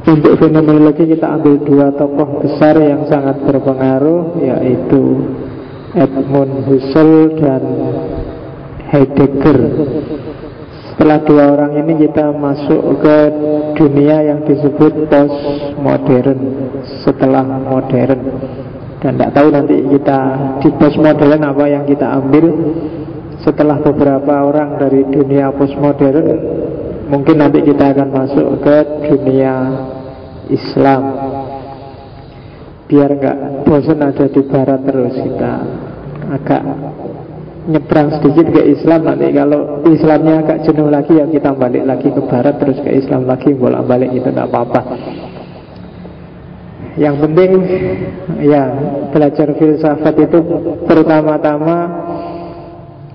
Untuk fenomenologi kita ambil dua tokoh besar yang sangat berpengaruh, yaitu Edmund Husserl dan Heidegger. Setelah dua orang ini kita masuk ke dunia yang disebut postmodern, setelah modern. Dan tidak tahu nanti kita di postmodern apa yang kita ambil. Setelah beberapa orang dari dunia postmodern, mungkin nanti kita akan masuk ke dunia Islam. Biar nggak bosan ada di barat terus, kita agak nyebrang sedikit ke Islam. Nanti kalau Islamnya agak jenuh lagi, ya kita balik lagi ke barat, terus ke Islam lagi, bolak-balik itu tidak apa-apa. Yang penting ya belajar filsafat itu pertama-tama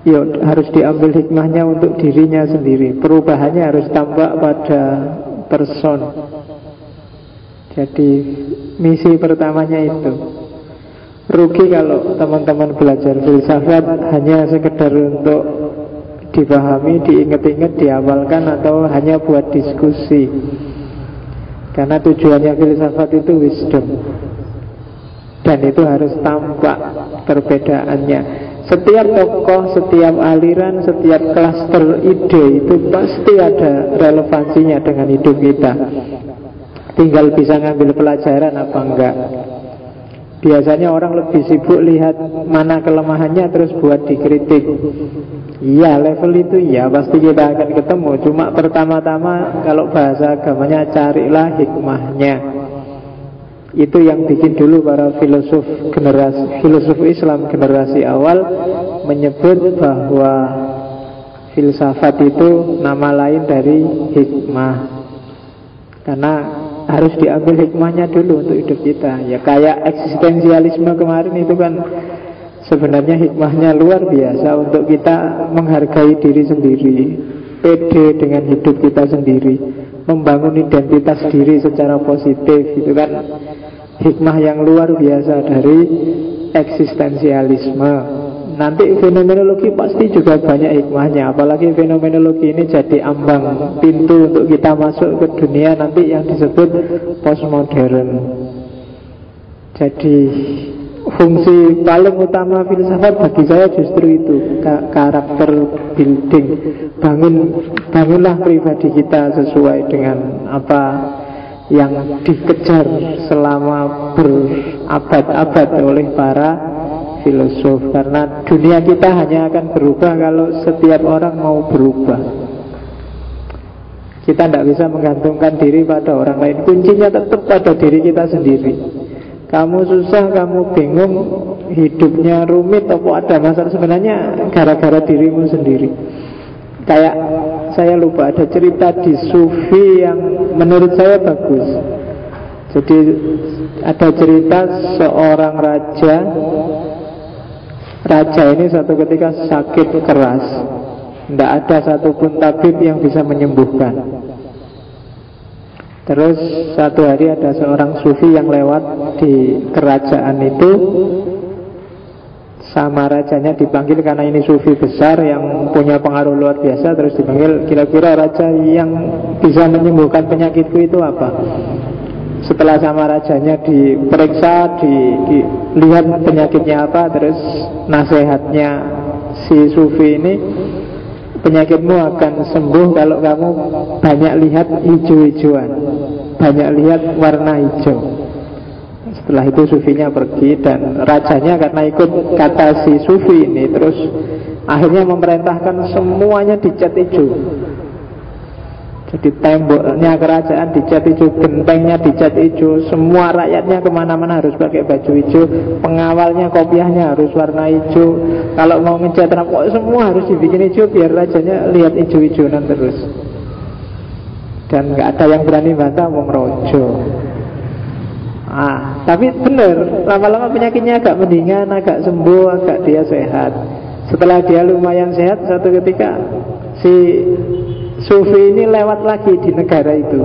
ya harus diambil hikmahnya untuk dirinya sendiri. Perubahannya harus tampak pada person. Jadi misi pertamanya itu. Rugi kalau teman-teman belajar filsafat hanya sekedar untuk dipahami, diingat-ingat, dihafalkan, atau hanya buat diskusi. Karena tujuannya filsafat itu wisdom, dan itu harus tampak perbedaannya. Setiap tokoh, setiap aliran, setiap klaster ide itu pasti ada relevansinya dengan hidup kita. Tinggal bisa ngambil pelajaran apa enggak. Biasanya orang lebih sibuk lihat mana kelemahannya terus buat dikritik. Iya, level itu ya pasti kita akan ketemu. Cuma pertama-tama kalau bahasa agamanya carilah hikmahnya. Itu yang bikin dulu para filosof Islam generasi awal menyebut bahwa filsafat itu nama lain dari hikmah. Karena harus diambil hikmahnya dulu untuk hidup kita. Ya kayak eksistensialisme kemarin itu kan sebenarnya hikmahnya luar biasa untuk kita menghargai diri sendiri, pede dengan hidup kita sendiri, membangun identitas diri secara positif. Itu kan hikmah yang luar biasa dari eksistensialisme. Nanti fenomenologi pasti juga banyak hikmahnya. Apalagi fenomenologi ini jadi ambang pintu untuk kita masuk ke dunia nanti yang disebut postmodern. Jadi fungsi paling utama filsafat bagi saya justru itu, karakter building. Bangunlah pribadi kita sesuai dengan apa yang dikejar selama berabad-abad oleh para filosof. Karena dunia kita hanya akan berubah kalau setiap orang mau berubah. Kita tidak bisa menggantungkan diri pada orang lain. Kuncinya tetap pada diri kita sendiri. Kamu susah, kamu bingung, hidupnya rumit, atau ada masalah, sebenarnya gara-gara dirimu sendiri. Kayak saya lupa ada cerita di Sufi yang menurut saya bagus. Jadi ada cerita seorang raja. Raja ini suatu ketika sakit keras, tidak ada satupun tabib yang bisa menyembuhkan. Terus satu hari ada seorang sufi yang lewat di kerajaan itu. Sama rajanya dipanggil karena ini sufi besar yang punya pengaruh luar biasa. Terus dipanggil, kira-kira raja yang bisa menyembuhkan penyakitku itu apa? Setelah sama rajanya diperiksa, dilihat penyakitnya apa, terus nasihatnya si sufi ini, penyakitmu akan sembuh kalau kamu banyak lihat hijau-hijauan, banyak lihat warna hijau. Setelah itu sufinya pergi, dan rajanya karena ikut kata si sufi ini, terus akhirnya memerintahkan semuanya dicat hijau. Jadi temboknya kerajaan dicat hijau, gentengnya dicat hijau, semua rakyatnya kemana-mana harus pakai baju hijau, pengawalnya kopiahnya harus warna hijau. Kalau mau ngecat rambut semua harus dibikin hijau biar rajanya lihat hijau-hijauan terus. Dan nggak ada yang berani bantah, wong rojo. Tapi benar, lama-lama penyakitnya agak mendingan, agak sembuh, agak dia sehat. Setelah dia lumayan sehat, satu ketika si sufi ini lewat lagi di negara itu.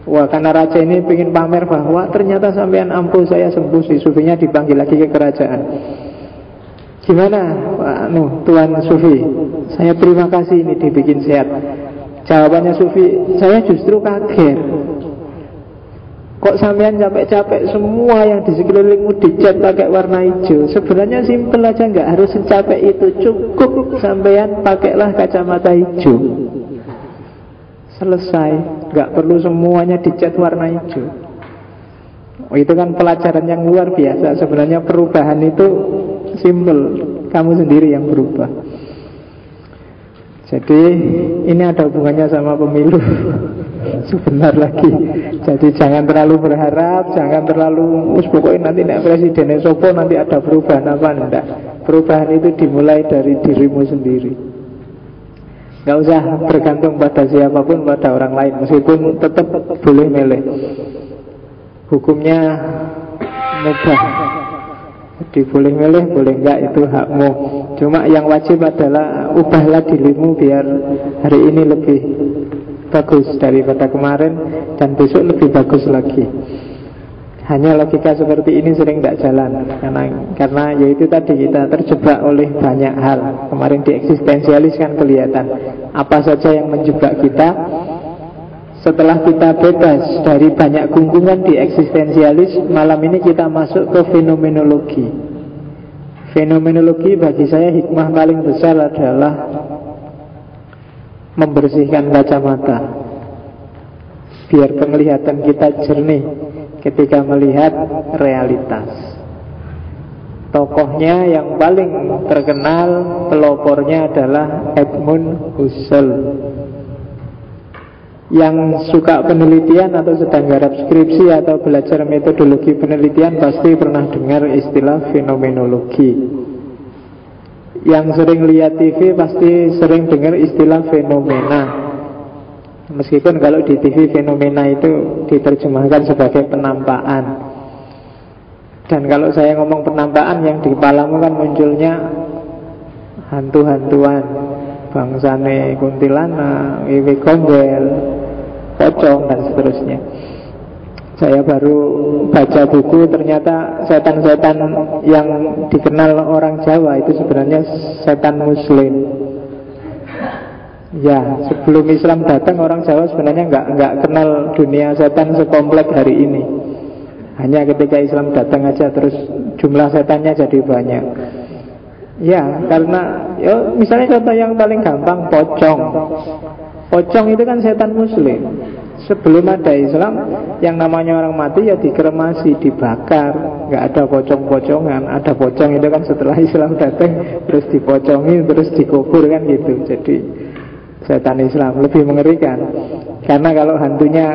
Wah, karena raja ini ingin pamer bahwa ternyata sampean ampuh, saya sembuh. Si sufinya dipanggil lagi ke kerajaan. Gimana Tuan Sufi, saya terima kasih ini dibikin sehat. Jawabannya Sufi, saya justru kaget. Kok sampean capek-capek semua yang di sekelilingmu dicat pakai warna hijau? Sebenarnya simpel aja, nggak harus secapek itu. Cukup sampean pakailah kacamata hijau. Selesai, nggak perlu semuanya dicat warna hijau. Oh, itu kan pelajaran yang luar biasa. Sebenarnya perubahan itu simpel, kamu sendiri yang berubah. Jadi ini ada hubungannya sama pemilu. Sebentar lagi. Jadi jangan terlalu berharap, jangan terlalu pokoknya nanti nek presidennya sopo nanti ada perubahan apa, enggak. Perubahan itu dimulai dari dirimu sendiri. Gak usah bergantung pada siapapun, pada orang lain. Meskipun tetap boleh milih. Hukumnya mubah. Jadi boleh milih, boleh enggak, itu hakmu. Cuma yang wajib adalah ubahlah dirimu biar hari ini lebih bagus daripada kemarin, dan besok lebih bagus lagi. Hanya logika seperti ini sering tidak jalan, karena yaitu tadi kita terjebak oleh banyak hal. Kemarin di eksistensialis kan kelihatan apa saja yang menjebak kita. Setelah kita bebas dari banyak gunggungan di eksistensialis, malam ini kita masuk ke fenomenologi. Fenomenologi bagi saya hikmah paling besar adalah membersihkan kacamata, biar penglihatan kita jernih ketika melihat realitas. Tokohnya yang paling terkenal, pelopornya adalah Edmund Husserl. Yang suka penelitian atau sedang garap skripsi atau belajar metodologi penelitian pasti pernah dengar istilah fenomenologi. Yang sering lihat TV pasti sering dengar istilah fenomena. Meskipun kalau di TV fenomena itu diterjemahkan sebagai penampakan. Dan kalau saya ngomong penampakan, yang di kepalamu kan munculnya hantu-hantuan, bangsane kuntilanak, wewe gombel, pocong dan seterusnya. Saya baru baca buku, ternyata setan-setan yang dikenal orang Jawa itu sebenarnya setan Muslim. Ya, sebelum Islam datang orang Jawa sebenarnya nggak kenal dunia setan sekompleks hari ini. Hanya ketika Islam datang aja terus jumlah setannya jadi banyak. Ya, karena misalnya contoh yang paling gampang, pocong. Pocong itu kan setan Muslim. Sebelum ada Islam, yang namanya orang mati ya dikremasi, dibakar. Nggak ada pocong-pocongan. Ada pocong itu kan setelah Islam datang, terus dipocongi, terus dikubur kan gitu. Jadi setan Islam lebih mengerikan. Karena kalau hantunya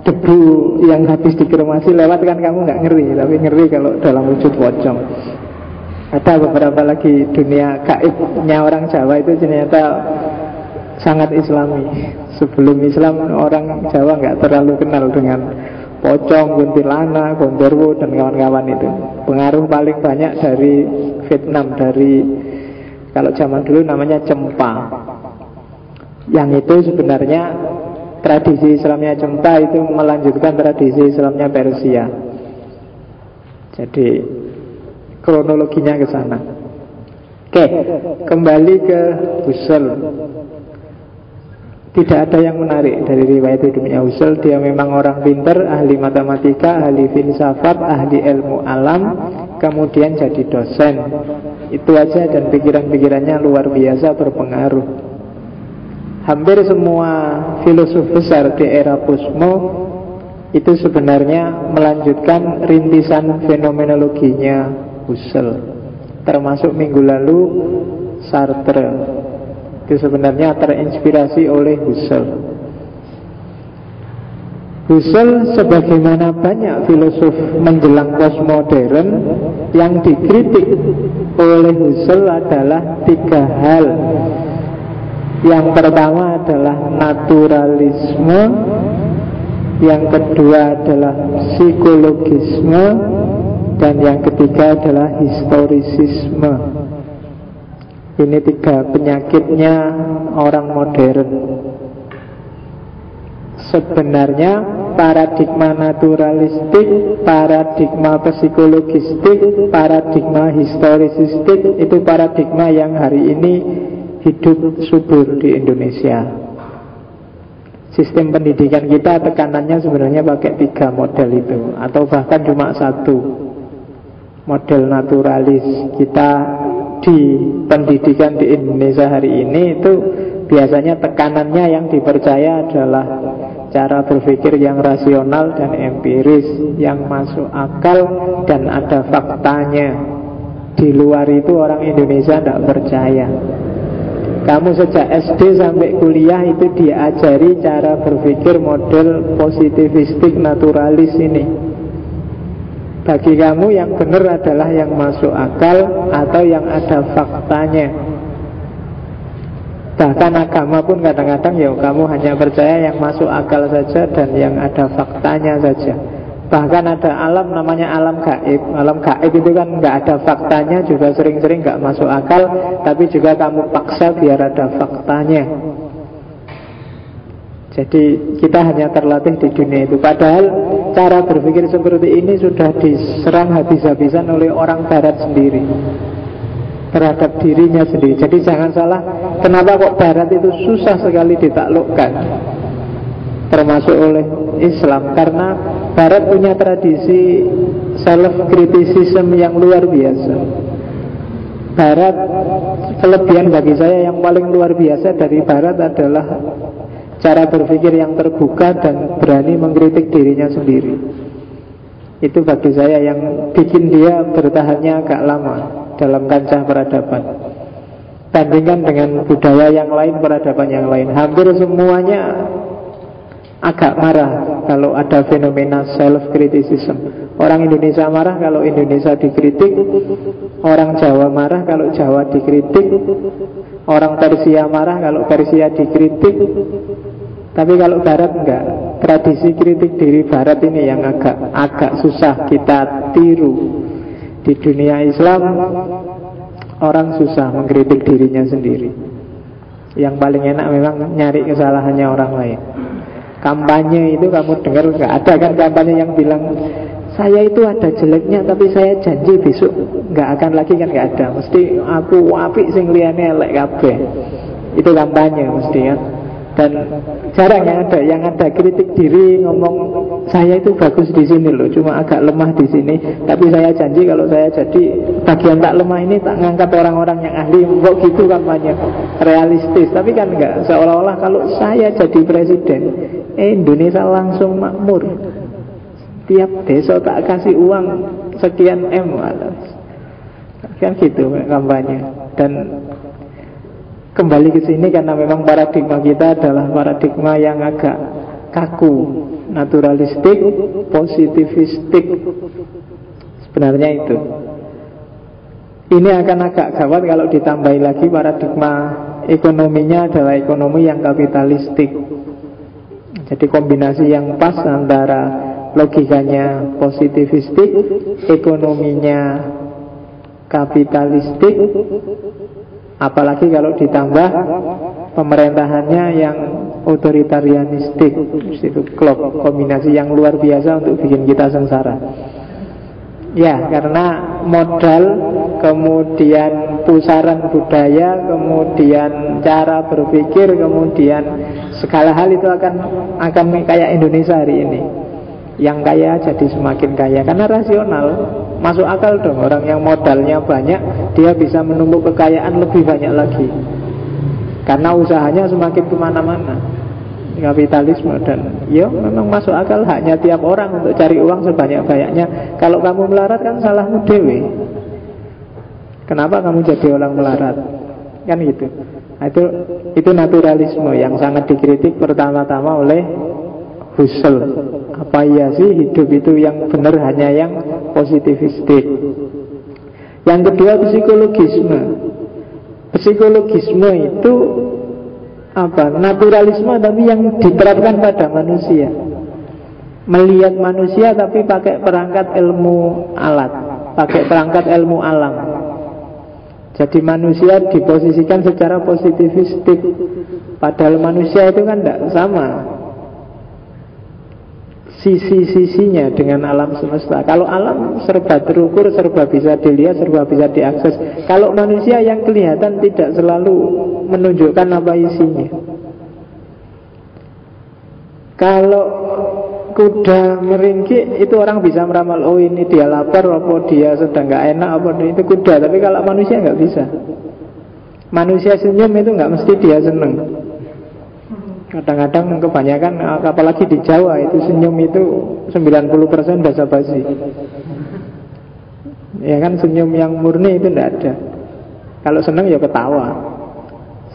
debu yang habis dikremasi lewat kan kamu nggak ngeri. Tapi ngeri kalau dalam wujud pocong. Ada beberapa lagi dunia gaibnya orang Jawa itu ternyata sangat Islami. Sebelum Islam orang Jawa nggak terlalu kenal dengan pocong, kuntilanak, gondorwo dan kawan-kawan itu. Pengaruh paling banyak dari Vietnam, dari kalau zaman dulu namanya Cempa. Yang itu sebenarnya tradisi Islamnya Cempa itu melanjutkan tradisi Islamnya Persia. Jadi kronologinya ke sana. Oke, kembali ke Husserl. Tidak ada yang menarik dari riwayat hidupnya Husserl. Dia memang orang pintar, ahli matematika, ahli filsafat, ahli ilmu alam, kemudian jadi dosen. Itu aja, dan pikiran-pikirannya luar biasa berpengaruh. Hampir semua filosof besar di era posmo itu sebenarnya melanjutkan rintisan fenomenologinya Husserl. Termasuk minggu lalu Sartre. Itu sebenarnya terinspirasi oleh Husserl. Husserl sebagaimana banyak filosof menjelang postmodern, yang dikritik oleh Husserl adalah tiga hal. Yang pertama adalah naturalisme, yang kedua adalah psikologisme, dan yang ketiga adalah historisisme. Ini tiga penyakitnya orang modern. Sebenarnya paradigma naturalistik, paradigma psikologistik, paradigma historisistik itu paradigma yang hari ini hidup subur di Indonesia. Sistem pendidikan kita tekanannya sebenarnya pakai 3 model itu, atau bahkan cuma 1 model naturalis. Kita di pendidikan di Indonesia hari ini itu biasanya tekanannya yang dipercaya adalah cara berpikir yang rasional dan empiris, yang masuk akal dan ada faktanya. Di luar itu orang Indonesia tidak percaya. Kamu sejak SD sampai kuliah itu diajari cara berpikir model positivistik naturalis ini. Bagi kamu yang benar adalah yang masuk akal atau yang ada faktanya. Bahkan agama pun kadang-kadang ya kamu hanya percaya yang masuk akal saja dan yang ada faktanya saja. Bahkan ada alam namanya alam gaib. Alam gaib itu kan nggak ada faktanya, juga sering-sering nggak masuk akal, tapi juga kamu paksa biar ada faktanya. Jadi kita hanya terlatih di dunia itu. Padahal cara berpikir seperti ini sudah diserang habis-habisan oleh orang barat sendiri terhadap dirinya sendiri. Jadi jangan salah, kenapa kok barat itu susah sekali ditaklukkan, termasuk oleh Islam, karena Barat punya tradisi self-criticism yang luar biasa. Barat, kelebihan bagi saya yang paling luar biasa dari Barat adalah cara berpikir yang terbuka dan berani mengkritik dirinya sendiri. Itu bagi saya yang bikin dia bertahannya agak lama dalam kancah peradaban. Bandingkan dengan budaya yang lain, peradaban yang lain, hampir semuanya agak marah kalau ada fenomena self-criticism. Orang Indonesia marah kalau Indonesia dikritik, orang Jawa marah kalau Jawa dikritik, orang Persia marah kalau Persia dikritik. Tapi kalau Barat enggak. Tradisi kritik diri Barat ini yang agak susah kita tiru. Di dunia Islam orang susah mengkritik dirinya sendiri. Yang paling enak memang nyari kesalahannya orang lain. Kampanye itu kamu dengar nggak ada kan kampanye yang bilang saya itu ada jeleknya tapi saya janji besok nggak akan lagi, kan nggak ada. Mesti aku apik sing liyane elek kabeh. Itu kampanye mesti kan. Dan jarang yang ada kritik diri ngomong saya itu bagus di sini loh, cuma agak lemah di sini. Tapi saya janji kalau saya jadi bagian tak lemah ini tak ngangkat orang-orang yang ahli. Kok gitu kampanye realistis. Tapi kan enggak, seolah-olah kalau saya jadi presiden Indonesia langsung makmur. Tiap desa tak kasih uang sekian M. Kan gitu kampanye. Dan kembali ke sini karena memang paradigma kita adalah paradigma yang agak kaku, naturalistik, positivistik. Sebenarnya itu. Ini akan agak gawat kalau ditambahi lagi paradigma ekonominya adalah ekonomi yang kapitalistik. Jadi kombinasi yang pas antara logikanya positivistik, ekonominya kapitalistik. Apalagi kalau ditambah pemerintahannya yang otoritarianistik. Itu klop, kombinasi yang luar biasa untuk bikin kita sengsara. Ya, karena modal, kemudian pusaran budaya, kemudian cara berpikir, kemudian segala hal itu akan kayak Indonesia hari ini. Yang kaya jadi semakin kaya karena rasional. Masuk akal dong, orang yang modalnya banyak dia bisa menumpuk kekayaan lebih banyak lagi karena usahanya semakin kemana-mana. Kapitalisme. Dan ya memang masuk akal, haknya tiap orang untuk cari uang sebanyak-banyaknya. Kalau kamu melarat kan salahmu dewe. Kenapa kamu jadi orang melarat? Kan gitu. Nah, itu naturalisme yang sangat dikritik pertama-tama oleh Husserl. Apa iya sih hidup itu yang benar hanya yang positivistik? Yang kedua psikologisme. Psikologisme itu apa? Naturalisme tapi yang diterapkan pada manusia. Melihat manusia tapi pakai perangkat ilmu alat, pakai perangkat ilmu alam. Jadi manusia diposisikan secara positivistik. Padahal manusia itu kan tidak sama sisi-sisinya dengan alam semesta. Kalau alam serba terukur, serba bisa dilihat, serba bisa diakses. Kalau manusia yang kelihatan tidak selalu menunjukkan apa isinya. Kalau kuda meringkik itu orang bisa meramal, oh ini dia lapar, apa dia sedang gak enak, apa itu kuda. Tapi kalau manusia gak bisa. Manusia senyum itu gak mesti dia seneng. Kadang-kadang kebanyakan, apalagi di Jawa itu senyum itu 90% basa-basi. Ya kan, senyum yang murni itu tidak ada. Kalau seneng ya ketawa.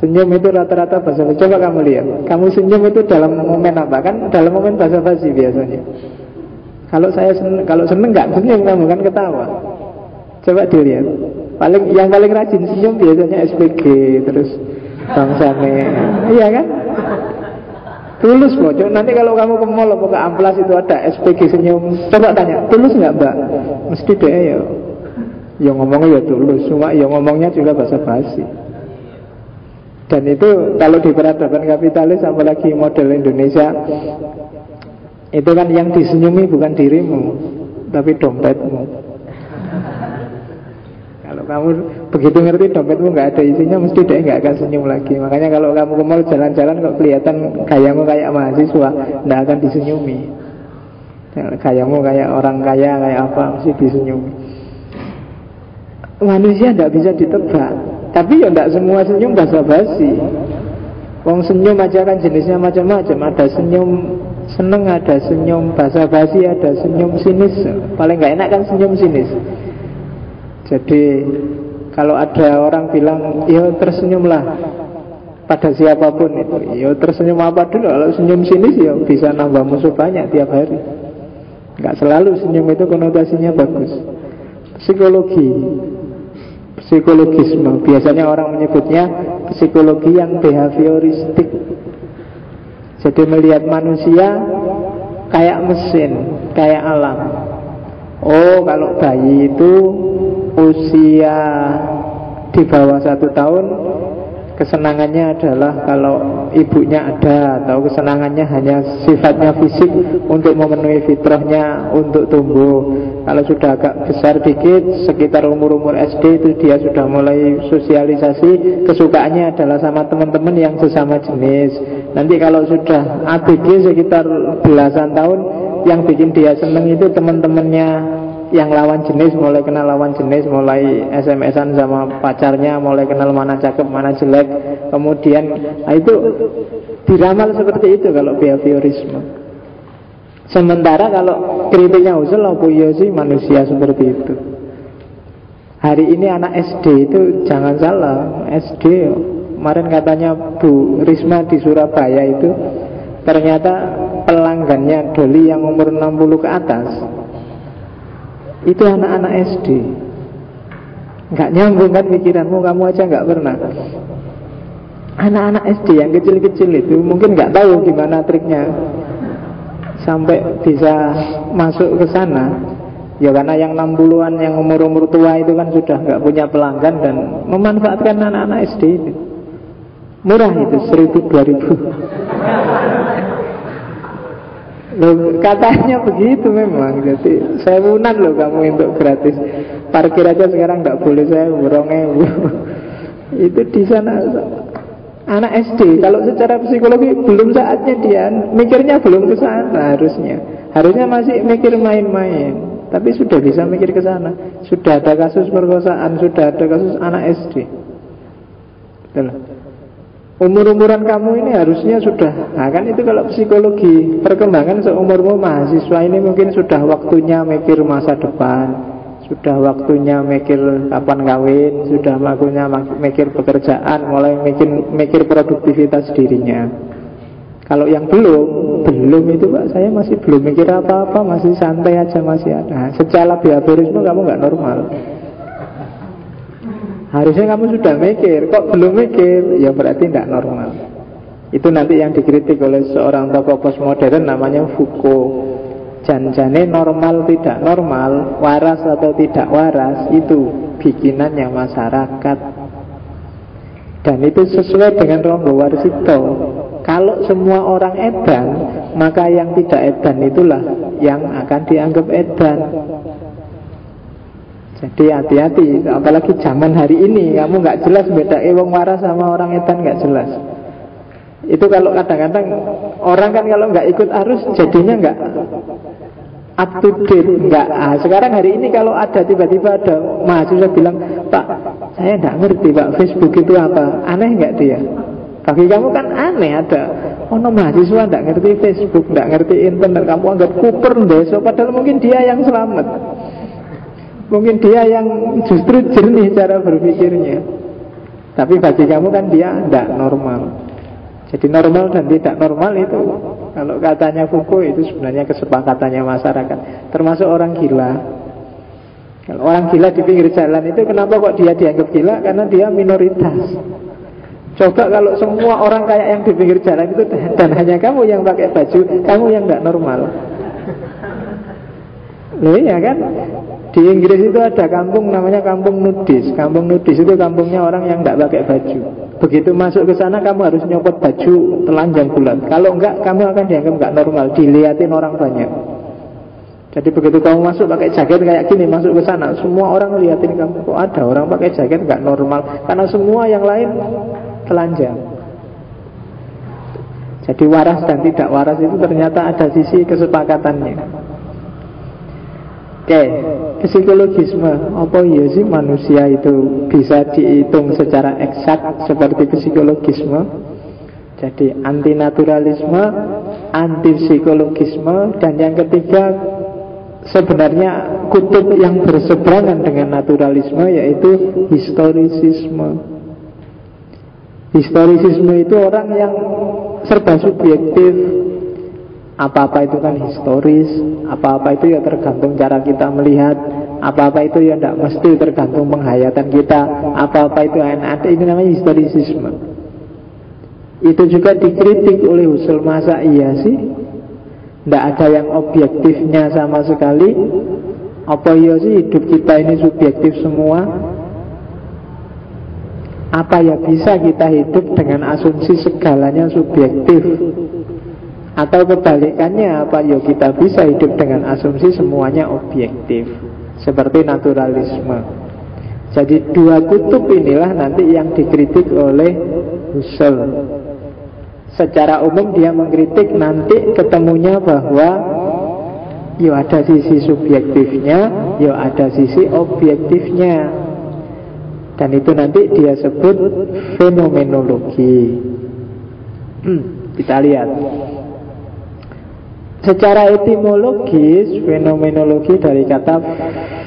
Senyum itu rata-rata basa-basi. Coba kamu lihat, kamu senyum itu dalam momen apa? Kan dalam momen basa-basi biasanya. Kalau seneng nggak senyum kamu kan ketawa. Coba dilihat. Yang paling rajin senyum biasanya SPG, terus Bang Sane. Iya kan? Tulus bocok. Nanti kalau kamu ke mall atau ke Amplas itu ada SPG senyum, coba tanya, tulus nggak mbak? Mesti deh ya. Yang ngomongnya ya tulus, cuma yang ngomongnya juga basa-basi. Dan itu kalau di peradaban kapitalis, apalagi model Indonesia, itu kan yang disenyumi bukan dirimu, tapi dompetmu. Kalau kamu begitu ngerti dompetmu nggak ada isinya, mesti dia nggak akan senyum lagi. Makanya kalau kamu ke mall jalan-jalan kok kelihatan gayamu kayak mahasiswa, nggak akan disenyumi. Gayamu kayak orang kaya, kayak apa, mesti disenyumi. Manusia nggak bisa ditebak. Tapi ya tidak semua senyum basa-basi. Wong senyum aja kan jenisnya macam-macam. Ada senyum seneng, ada senyum basa-basi, ada senyum sinis. Paling gak enak kan senyum sinis. Jadi kalau ada orang bilang, ya tersenyumlah pada siapapun itu, ya tersenyum apa dulu. Kalau senyum sinis ya bisa nambah musuh banyak tiap hari. Gak selalu senyum itu konotasinya bagus. Psikologisme, biasanya orang menyebutnya psikologi yang behavioristik. Jadi melihat manusia kayak mesin, kayak alam. Oh, kalau bayi itu usia di bawah 1 tahun, kesenangannya adalah kalau ibunya ada, atau kesenangannya hanya sifatnya fisik untuk memenuhi fitrahnya untuk tumbuh. Kalau sudah agak besar dikit, sekitar umur-umur SD itu dia sudah mulai sosialisasi, kesukaannya adalah sama teman-teman yang sesama jenis. Nanti kalau sudah ABG sekitar belasan tahun, yang bikin dia seneng itu teman-temannya yang lawan jenis, mulai kenal lawan jenis, mulai SMS-an sama pacarnya, mulai kenal mana cakep, mana jelek. Kemudian itu diramal seperti itu kalau behaviorisme. Sementara kalau kritiknya usul, apa ya sih manusia seperti itu. Hari ini anak SD itu jangan salah, SD kemarin katanya Bu Risma di Surabaya itu ternyata pelanggannya Doli yang umur 60 ke atas itu anak-anak SD. Nggak nyambung kan pikiranmu, kamu aja nggak pernah. Anak-anak SD yang kecil-kecil itu mungkin nggak tahu gimana triknya sampai bisa masuk ke sana. Ya karena yang 60-an, yang umur-umur tua itu kan sudah nggak punya pelanggan dan memanfaatkan anak-anak SD itu. Murah itu, 1.000-2.000. Loh, katanya begitu memang. Jadi 1.000-an loh kamu untuk gratis. Parkir aja sekarang nggak boleh 1.000, 2.000. Itu di sana. Anak SD, kalau secara psikologi belum saatnya dia mikirnya belum ke sana harusnya. Harusnya masih mikir main-main, tapi sudah bisa mikir ke sana. Sudah ada kasus perkosaan, sudah ada kasus anak SD. Betul. Umur-umuran kamu ini harusnya sudah. Nah kan itu kalau psikologi perkembangan seumurmu mahasiswa ini mungkin sudah waktunya mikir masa depan, sudah waktunya mikir kapan kawin, sudah waktunya mikir pekerjaan, mulai mikir produktivitas dirinya. Kalau yang belum itu Pak, saya masih belum mikir apa-apa, masih santai aja, masih ada. Secara behaviorisme kamu nggak normal. Harusnya kamu sudah mikir, kok belum mikir, ya berarti tidak normal. Itu nanti yang dikritik oleh seorang tokoh postmodern namanya Foucault. Janjane normal tidak normal, waras atau tidak waras, itu bikinannya masyarakat. Dan itu sesuai dengan Ronggo Warsito. Kalau semua orang edan, maka yang tidak edan itulah yang akan dianggap edan. Jadi hati-hati, apalagi zaman hari ini kamu nggak jelas beda wong waras sama orang edan, nggak jelas. Itu kalau kadang-kadang orang kan kalau nggak ikut arus jadinya nggak up to date, nggak. Sekarang hari ini kalau ada tiba-tiba ada mahasiswa bilang, Pak, saya nggak ngerti Pak, Facebook itu apa? Aneh nggak dia? Bagi kamu kan aneh ada mahasiswa nggak ngerti Facebook, nggak ngerti internet, kamu anggap kuper besok, padahal mungkin dia yang selamat, mungkin dia yang justru jernih cara berpikirnya. Tapi bagi kamu kan dia nggak normal. Jadi normal dan tidak normal itu, kalau katanya Foucault, itu sebenarnya kesepakatannya masyarakat, termasuk orang gila. Kalau orang gila di pinggir jalan itu kenapa kok dia dianggap gila? Karena dia minoritas. Coba kalau semua orang kayak yang di pinggir jalan itu, dan hanya kamu yang pakai baju, kamu yang gak normal. Loh iya kan? Di Inggris itu ada kampung namanya kampung nudis. Kampung nudis itu kampungnya orang yang gak pakai baju. Begitu masuk ke sana kamu harus nyopot baju telanjang bulat. Kalau enggak kamu akan dianggap gak normal, dilihatin orang banyak. Jadi begitu kamu masuk pakai jaket kayak gini, masuk ke sana, semua orang liatin kamu. Kok ada orang pakai jaket gak normal? Karena semua yang lain telanjang. Jadi waras dan tidak waras itu ternyata ada sisi kesepakatannya. Oke, psikologisme. Apa iya sih manusia itu bisa dihitung secara eksak seperti psikologisme? Jadi antinaturalisme, antipsikologisme, dan yang ketiga sebenarnya kutub yang berseberangan dengan naturalisme, yaitu historisisme. Historisisme itu orang yang serba subjektif. Apa-apa itu kan historis, apa-apa itu ya tergantung cara kita melihat, apa-apa itu ya tidak mesti tergantung penghayatan kita, apa-apa itu ada, ini namanya historisisme. Itu juga dikritik oleh Husserl. Masa iya sih tidak ada yang objektifnya sama sekali? Apa iya sih hidup kita ini subjektif semua? Apa ya bisa kita hidup dengan asumsi segalanya subjektif? Atau kebalikannya, apa ya kita bisa hidup dengan asumsi semuanya objektif, seperti naturalisme. Jadi dua kutub inilah nanti yang dikritik oleh Husserl. Secara umum dia mengkritik nanti ketemunya bahwa ya ada sisi subjektifnya, ya ada sisi objektifnya. Dan itu nanti dia sebut fenomenologi. Kita lihat. Secara etimologis, fenomenologi dari kata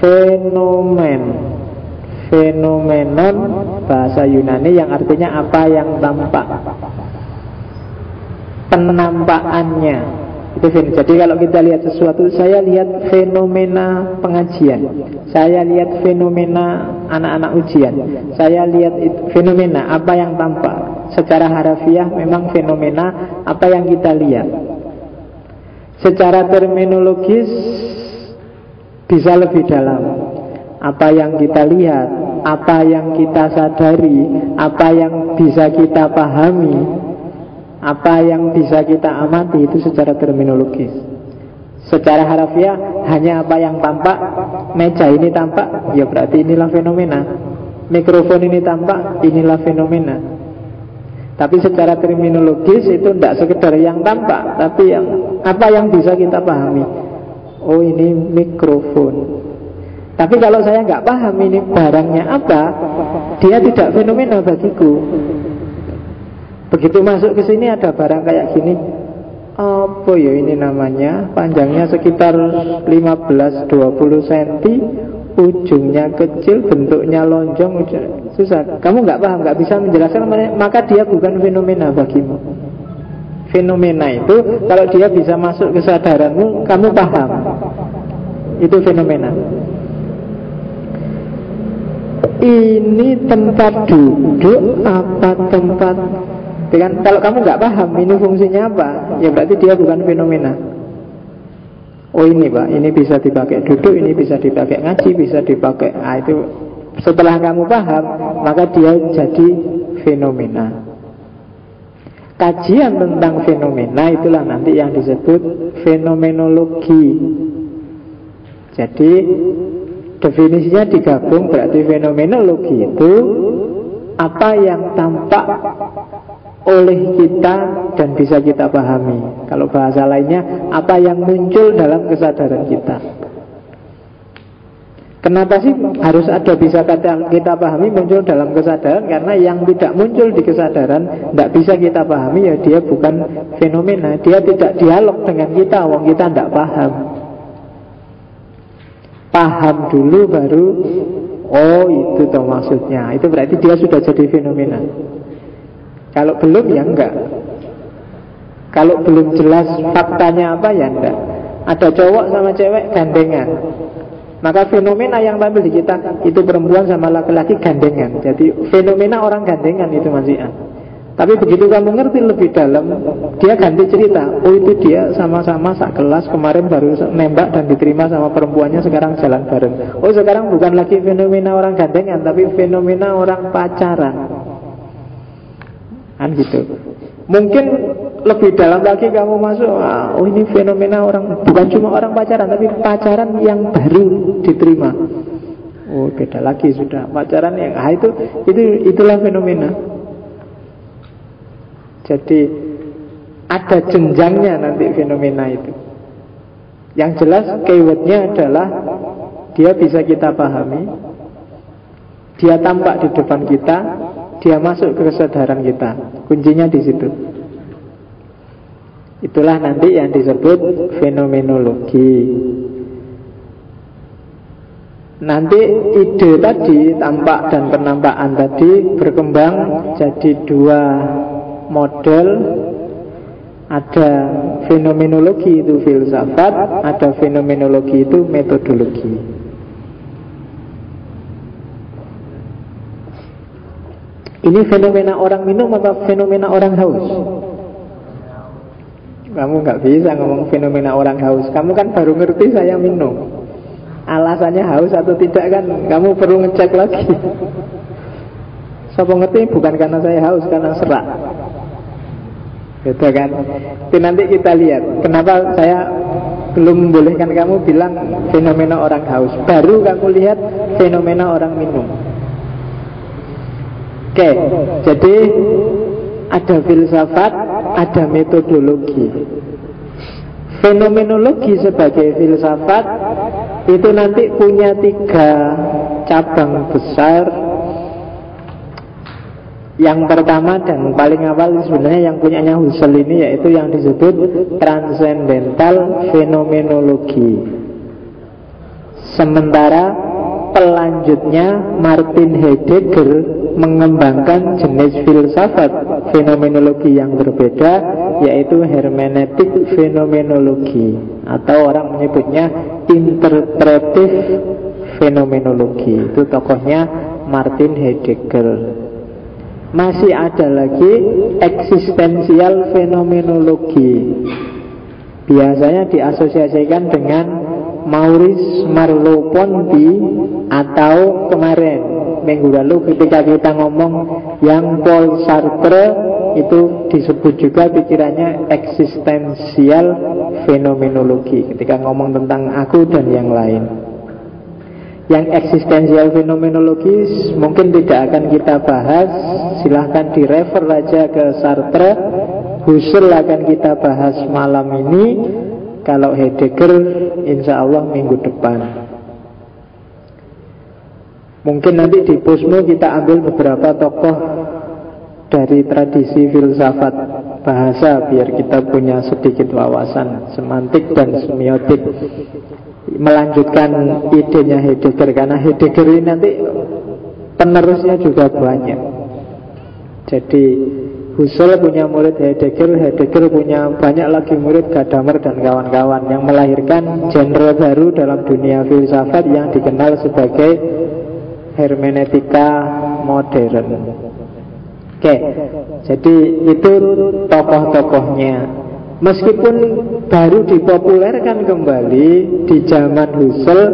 fenomen. Fenomenon bahasa Yunani yang artinya apa yang tampak, penampakannya. Itu jadi kalau kita lihat sesuatu, saya lihat fenomena pengajian, saya lihat fenomena anak-anak ujian, saya lihat fenomena apa yang tampak. Secara harafiah memang fenomena apa yang kita lihat. Secara terminologis bisa lebih dalam. Apa yang kita lihat, apa yang kita sadari, apa yang bisa kita pahami, apa yang bisa kita amati, itu secara terminologis. Secara harafiah hanya apa yang tampak. Meja ini tampak, ya berarti inilah fenomena. Mikrofon ini tampak, inilah fenomena. Tapi secara terminologis itu tidak sekedar yang tampak, tapi yang apa yang bisa kita pahami. Oh, ini mikrofon. Tapi kalau saya nggak paham ini barangnya apa, dia tidak fenomena bagiku. Begitu masuk ke sini ada barang kayak gini, apa ya ini namanya? Panjangnya sekitar 15-20 cm, ujungnya kecil, bentuknya lonjong, susah. Kamu nggak paham, nggak bisa menjelaskan, maka dia bukan fenomena bagimu. Fenomena itu kalau dia bisa masuk ke kesadaranmu, kamu paham, itu fenomena. Ini tempat duduk apa tempat? Dengan kalau kamu nggak paham ini fungsinya apa, ya berarti dia bukan fenomena. Oh ini Pak, ini bisa dipakai duduk, ini bisa dipakai ngaji, bisa dipakai itu. Setelah kamu paham, maka dia jadi fenomena. Kajian tentang fenomena itulah nanti yang disebut fenomenologi. Jadi definisinya digabung, berarti fenomenologi itu apa yang tampak oleh kita dan bisa kita pahami. Kalau bahasa lainnya, apa yang muncul dalam kesadaran kita. Kenapa sih harus ada bisa kita pahami muncul dalam kesadaran? Karena yang tidak muncul di kesadaran tidak bisa kita pahami, ya dia bukan fenomena. Dia tidak dialog dengan kita, wong kita tidak paham. Paham dulu baru, oh itu toh maksudnya. Itu berarti dia sudah jadi fenomena. Kalau belum ya enggak. Kalau belum jelas faktanya apa ya enggak. Ada cowok sama cewek gandengan, maka fenomena yang tampil di kita itu perempuan sama laki-laki gandengan. Jadi fenomena orang gandengan itu masih ada. Tapi begitu kamu ngerti lebih dalam, dia ganti cerita. Oh itu dia sama-sama sak kelas, kemarin baru nembak dan diterima sama perempuannya, sekarang jalan bareng. Oh sekarang bukan lagi fenomena orang gandengan, tapi fenomena orang pacaran. Kan gitu. Mungkin lebih dalam lagi kamu masuk, oh ini fenomena orang, bukan cuma orang pacaran, tapi pacaran yang baru diterima. Oh beda lagi sudah pacaran yang itulah fenomena. Jadi ada jenjangnya nanti fenomena itu. Yang jelas keywordnya adalah dia bisa kita pahami, dia tampak di depan kita, dia masuk ke kesadaran kita. Kuncinya di situ. Itulah nanti yang disebut fenomenologi. Nanti ide tadi, tampak dan penampakan tadi berkembang jadi dua model. Ada fenomenologi itu filsafat, ada fenomenologi itu metodologi. Ini fenomena orang minum atau fenomena orang haus? Kamu nggak bisa ngomong fenomena orang haus. Kamu kan baru ngerti saya minum. Alasannya haus atau tidak kan kamu perlu ngecek lagi. Siapa ngerti bukan karena saya haus, karena serak. Gitu kan. Itu nanti kita lihat kenapa saya belum membolehkan kamu bilang fenomena orang haus. Baru kamu lihat fenomena orang minum. Oke, jadi ada filsafat, ada metodologi. Fenomenologi sebagai filsafat itu nanti punya 3 cabang besar. Yang pertama dan paling awal sebenarnya yang punyanya Husserl ini, yaitu yang disebut transcendental fenomenologi. Sementara pelanjutnya Martin Heidegger mengembangkan jenis filsafat fenomenologi yang berbeda, yaitu hermeneutik fenomenologi, atau orang menyebutnya interpretif fenomenologi. Itu tokohnya Martin Heidegger. Masih ada lagi eksistensial fenomenologi, biasanya diasosiasikan dengan Maurice Merleau-Ponty, atau kemarin minggu lalu ketika kita ngomong yang Paul Sartre, itu disebut juga pikirannya eksistensial fenomenologi ketika ngomong tentang aku dan yang lain. Yang eksistensial fenomenologi mungkin tidak akan kita bahas, silahkan direfer aja ke Sartre. Husserl akan kita bahas malam ini. Kalau Heidegger insya Allah minggu depan. Mungkin nanti di Posmo kita ambil beberapa tokoh dari tradisi filsafat bahasa, biar kita punya sedikit wawasan semantik dan semiotik, melanjutkan idenya Heidegger. Karena Heidegger ini nanti penerusnya juga banyak. Jadi Husserl punya murid Heidegger, Heidegger punya banyak lagi murid, Gadamer dan kawan-kawan, yang melahirkan genre baru dalam dunia filsafat yang dikenal sebagai hermeneutika modern. Oke, jadi itu tokoh-tokohnya. Meskipun baru dipopulerkan kembali di zaman Husserl,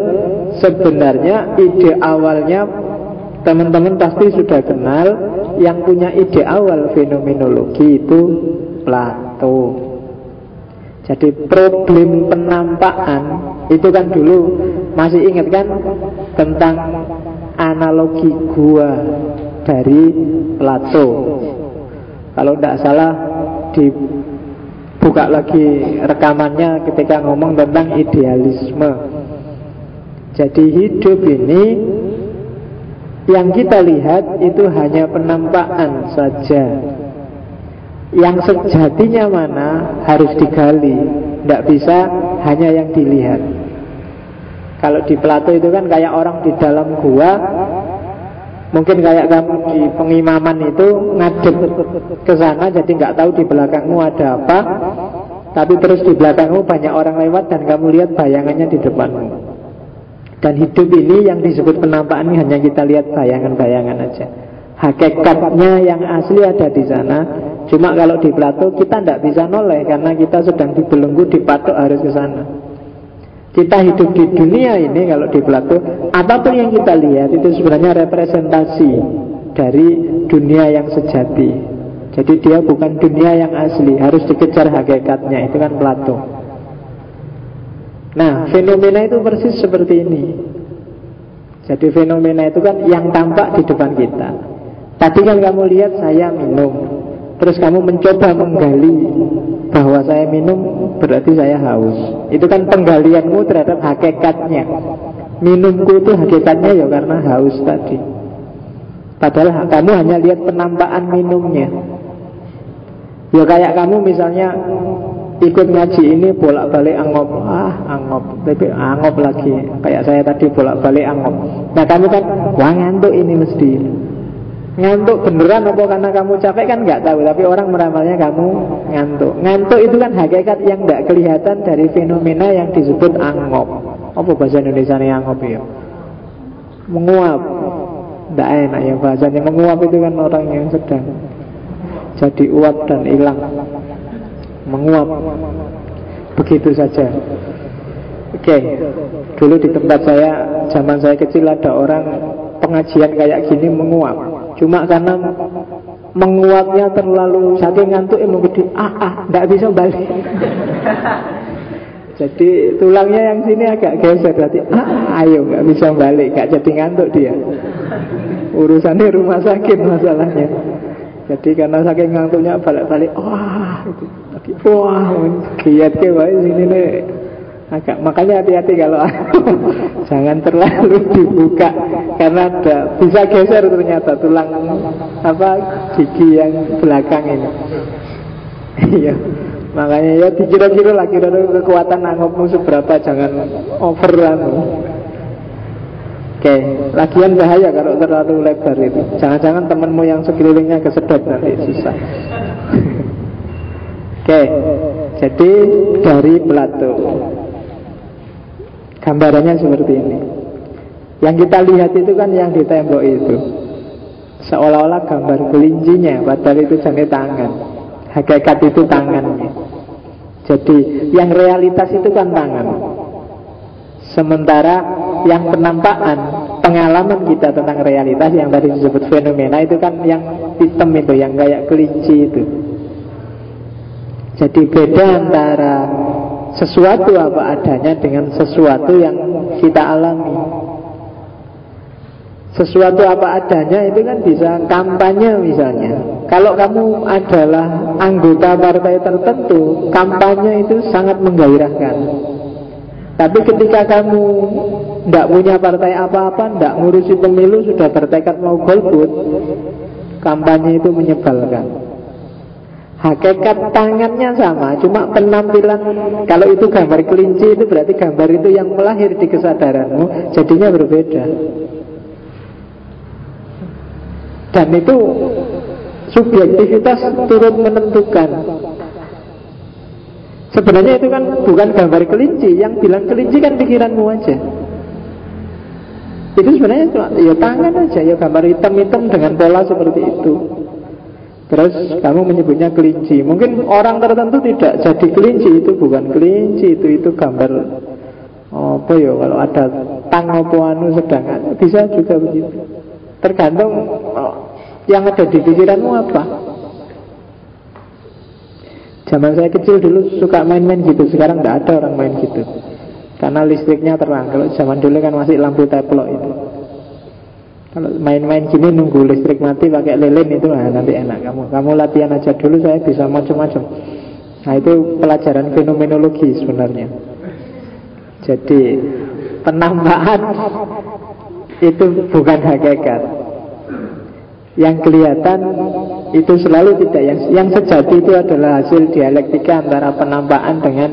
sebenarnya ide awalnya teman-teman pasti sudah kenal. Yang punya ide awal fenomenologi itu Plato. Jadi problem penampakan itu kan dulu, masih ingat kan tentang analogi gua dari Plato. Kalau tidak salah dibuka lagi rekamannya ketika ngomong tentang idealisme. Jadi hidup ini yang kita lihat itu hanya penampakan saja. Yang sejatinya mana harus digali. Tidak bisa hanya yang dilihat. Kalau di Plato itu kan kayak orang di dalam gua, mungkin kayak kamu di pengimaman itu ngadep ke sana, jadi nggak tahu di belakangmu ada apa, tapi terus di belakangmu banyak orang lewat dan kamu lihat bayangannya di depanmu. Dan hidup ini yang disebut penampakan ini hanya kita lihat bayangan-bayangan aja. Hakikatnya yang asli ada di sana. Cuma kalau di Plato kita tidak bisa noleh karena kita sedang dibelenggu, dipatok harus ke sana. Kita hidup di dunia ini, kalau di Plato, apapun yang kita lihat itu sebenarnya representasi dari dunia yang sejati. Jadi dia bukan dunia yang asli, harus dikejar hakikatnya. Itu kan Plato. Nah, fenomena itu persis seperti ini. Jadi fenomena itu kan yang tampak di depan kita. Tadi kan kamu lihat saya minum, terus kamu mencoba menggali bahwa saya minum berarti saya haus. Itu kan penggalianmu terhadap hakikatnya. Minumku itu hakikatnya ya karena haus tadi. Padahal kamu hanya lihat penampakan minumnya. Ya kayak kamu misalnya ikut ngaji ini bolak-balik angop. Angop, tapi angop lagi. Kayak saya tadi bolak-balik angop. Nah kamu kan, wah ngantuk ini mesti. Ngantuk beneran apa karena kamu capek kan nggak tahu, tapi orang meramalnya kamu ngantuk. Ngantuk itu kan hakikat yang nggak kelihatan dari fenomena yang disebut angop. Apa bahasa Indonesianya angop ya? Menguap. Nggak enak ya bahasanya. Menguap itu kan orang yang sedang jadi uap dan hilang. Menguap. Begitu saja. Oke. Dulu di tempat saya, zaman saya kecil ada orang pengajian kayak gini menguap. Cuma karena menguapnya terlalu saking ngantuk ilmu gede, tidak bisa balik. Jadi tulangnya yang sini agak geser, berarti ayo nggak bisa balik, nggak jadi ngantuk dia. Urusannya rumah sakit masalahnya. Jadi karena saking ngantuknya balik-balik, giat ke baik sini nih. Agak, makanya hati-hati kalau jangan terlalu dibuka karena ada bisa geser ternyata tulang gigi yang belakang ini. Iya, makanya ya dikira-kira lagi kekuatan angopmu seberapa, jangan over . Oke, lagian bahaya kalau terlalu lebar itu. Jangan-jangan temanmu yang sekelilingnya kesedot nanti susah. Oke, jadi dari Plato. Gambarannya seperti ini. Yang kita lihat itu kan yang di tembok itu seolah-olah gambar kelincinya, padahal itu jenis tangan. Hakikat itu tangannya. Jadi yang realitas itu kan tangan. Sementara yang penampakan, pengalaman kita tentang realitas yang tadi disebut fenomena itu kan yang hitam itu, yang kayak kelinci itu. Jadi beda antara sesuatu apa adanya dengan sesuatu yang kita alami. Sesuatu apa adanya itu kan bisa kampanye misalnya. Kalau kamu adalah anggota partai tertentu, kampanye itu sangat menggairahkan. Tapi ketika kamu tidak punya partai apa-apa, tidak ngurusi pemilu, sudah bertekad mau golput, kampanye itu menyebalkan. Hakikat tangannya sama, cuma penampilan. Kalau itu gambar kelinci, itu berarti gambar itu yang melahir di kesadaranmu, jadinya berbeda. Dan itu subjektivitas turut menentukan. Sebenarnya itu kan bukan gambar kelinci, yang bilang kelinci kan pikiranmu aja. Itu sebenarnya cuma ya tangan aja, ya gambar hitam-hitam dengan pola seperti itu. Terus kamu menyebutnya kelinci. Mungkin orang tertentu tidak jadi kelinci, itu bukan kelinci, itu gambar apa ya, kalau ada tang apa anu sedang, bisa juga begitu. Tergantung yang ada di pikiranmu apa. Zaman saya kecil dulu suka main-main gitu, sekarang tidak ada orang main gitu karena listriknya terang. Kalau zaman dulu kan masih lampu teplok itu. Kalau main-main gini nunggu listrik mati pakai lilin itu nanti enak kamu latihan aja dulu, saya bisa macam-macam. Nah itu pelajaran fenomenologi sebenarnya. Jadi penampakan itu bukan hakikat. Yang kelihatan itu selalu tidak. Yang sejati itu adalah hasil dialektika antara penampakan dengan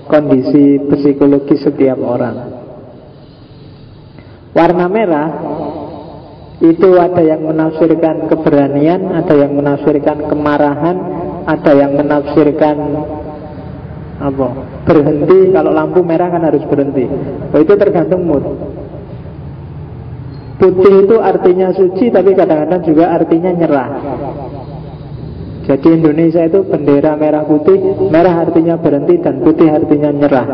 kondisi psikologi setiap orang. Warna merah itu ada yang menafsirkan keberanian, ada yang menafsirkan kemarahan, ada yang menafsirkan berhenti. Kalau lampu merah kan harus berhenti. Itu tergantung mood. Putih itu artinya suci, tapi kadang-kadang juga artinya nyerah. Jadi Indonesia itu bendera merah putih. Merah artinya berhenti dan putih artinya nyerah.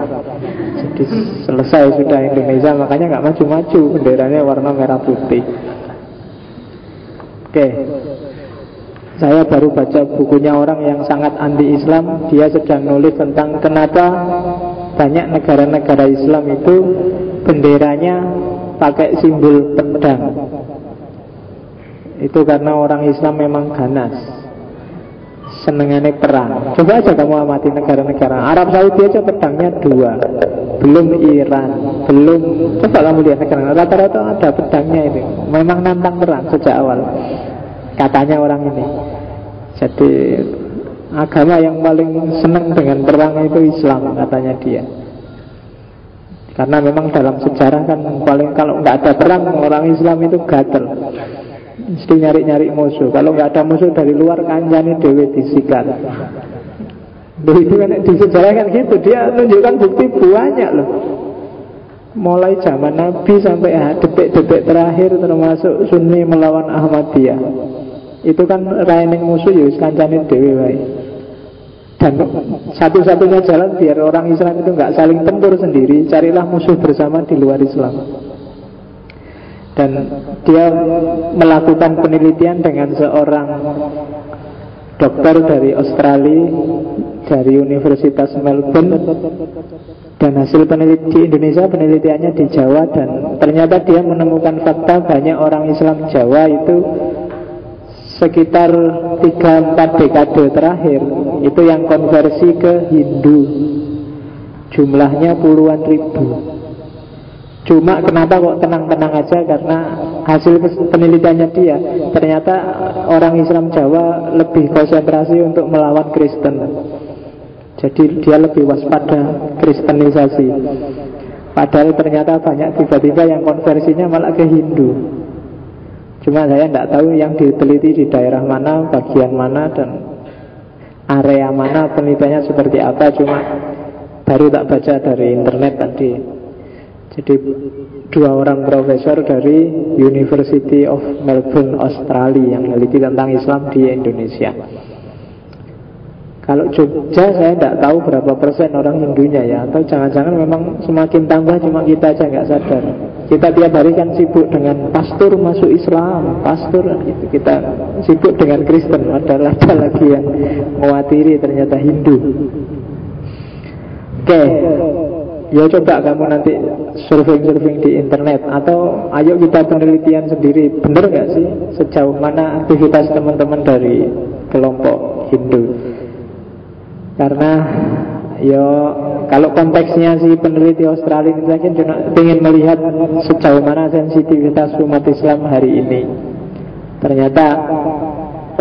Jadi selesai sudah Indonesia. Makanya gak maju-maju, benderanya warna merah putih. Oke, saya baru baca bukunya orang yang sangat anti-Islam. Dia sedang nulis tentang kenapa banyak negara-negara Islam itu benderanya pakai simbol pedang. Itu karena orang Islam memang ganas, senengannya perang. Coba aja kamu amati negara-negara Arab Saudi aja pedangnya 2. Belum Iran, belum. Coba kamu lihat negara rata-rata ada pedangnya itu. Memang nantang perang sejak awal, katanya orang ini. Jadi agama yang paling senang dengan perang itu Islam, katanya dia. Karena memang dalam sejarah kan paling, kalau nggak ada perang orang Islam itu gatel, mesti nyari-nyari musuh. Kalau nggak ada musuh dari luar, kancane dhewe disikat. Itu kan di sejarah kan gitu. Dia menunjukkan bukti banyak loh. Mulai zaman Nabi sampai detik-detik terakhir, termasuk Sunni melawan Ahmadiyah. Itu kan raining musuh ya kancane dhewe wae. Dan satu-satunya jalan biar orang Islam itu nggak saling tempur sendiri, carilah musuh bersama di luar Islam. Dan dia melakukan penelitian dengan seorang dokter dari Australia, dari Universitas Melbourne. Dan hasil penelitian di Indonesia, penelitiannya di Jawa. Dan ternyata dia menemukan fakta banyak orang Islam Jawa itu sekitar 3-4 dekade terakhir itu yang konversi ke Hindu. Jumlahnya puluhan ribu. Cuma kenapa kok tenang-tenang aja? Karena hasil penelitiannya dia, ternyata orang Islam Jawa lebih konsentrasi untuk melawan Kristen. Jadi dia lebih waspada kristenisasi. Padahal ternyata banyak tiba-tiba yang konversinya malah ke Hindu. Cuma saya tidak tahu yang diteliti di daerah mana, bagian mana, dan area mana, penelitiannya seperti apa. Cuma baru tak baca dari internet tadi. Jadi 2 orang profesor dari University of Melbourne, Australia, yang meneliti tentang Islam di Indonesia. Kalau Jogja saya tidak tahu berapa persen orang Hindunya ya. Atau jangan-jangan memang semakin tambah, cuma kita aja nggak sadar. Kita tiap hari kan sibuk dengan pastor masuk Islam, pastor gitu. Kita sibuk dengan Kristen, padahal ada lagi yang mewakili ternyata Hindu. Oke, ya coba kamu nanti surfing-surfing di internet, atau ayo kita penelitian sendiri. Benar nggak sih sejauh mana aktivitas teman-teman dari kelompok Hindu? Karena ya kalau konteksnya si peneliti Australia ini saja ingin melihat sejauh mana sensitivitas umat Islam hari ini. Ternyata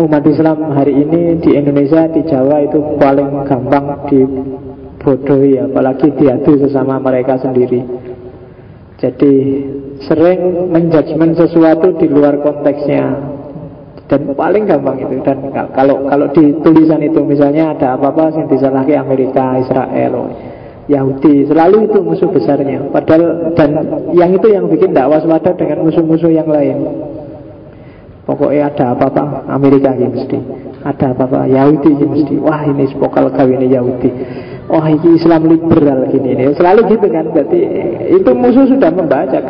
umat Islam hari ini di Indonesia, di Jawa itu paling gampang dibodohi, apalagi diadu sesama mereka sendiri. Jadi sering menjudgment sesuatu di luar konteksnya. Dan paling gampang itu. Dan kalau di tulisan itu misalnya ada apa-apa yang disalahkan Amerika, Israel, Yahudi, selalu itu musuh besarnya. Padahal, dan yang itu yang bikin tidak waspada dengan musuh-musuh yang lain. Pokoknya ada apa-apa Amerika ini mesti, ada apa-apa Yahudi ini mesti. Wah ini spokal kawin Yahudi. Oh ini Islam liberal gini. Selalu gitu kan. Berarti itu musuh sudah membaca.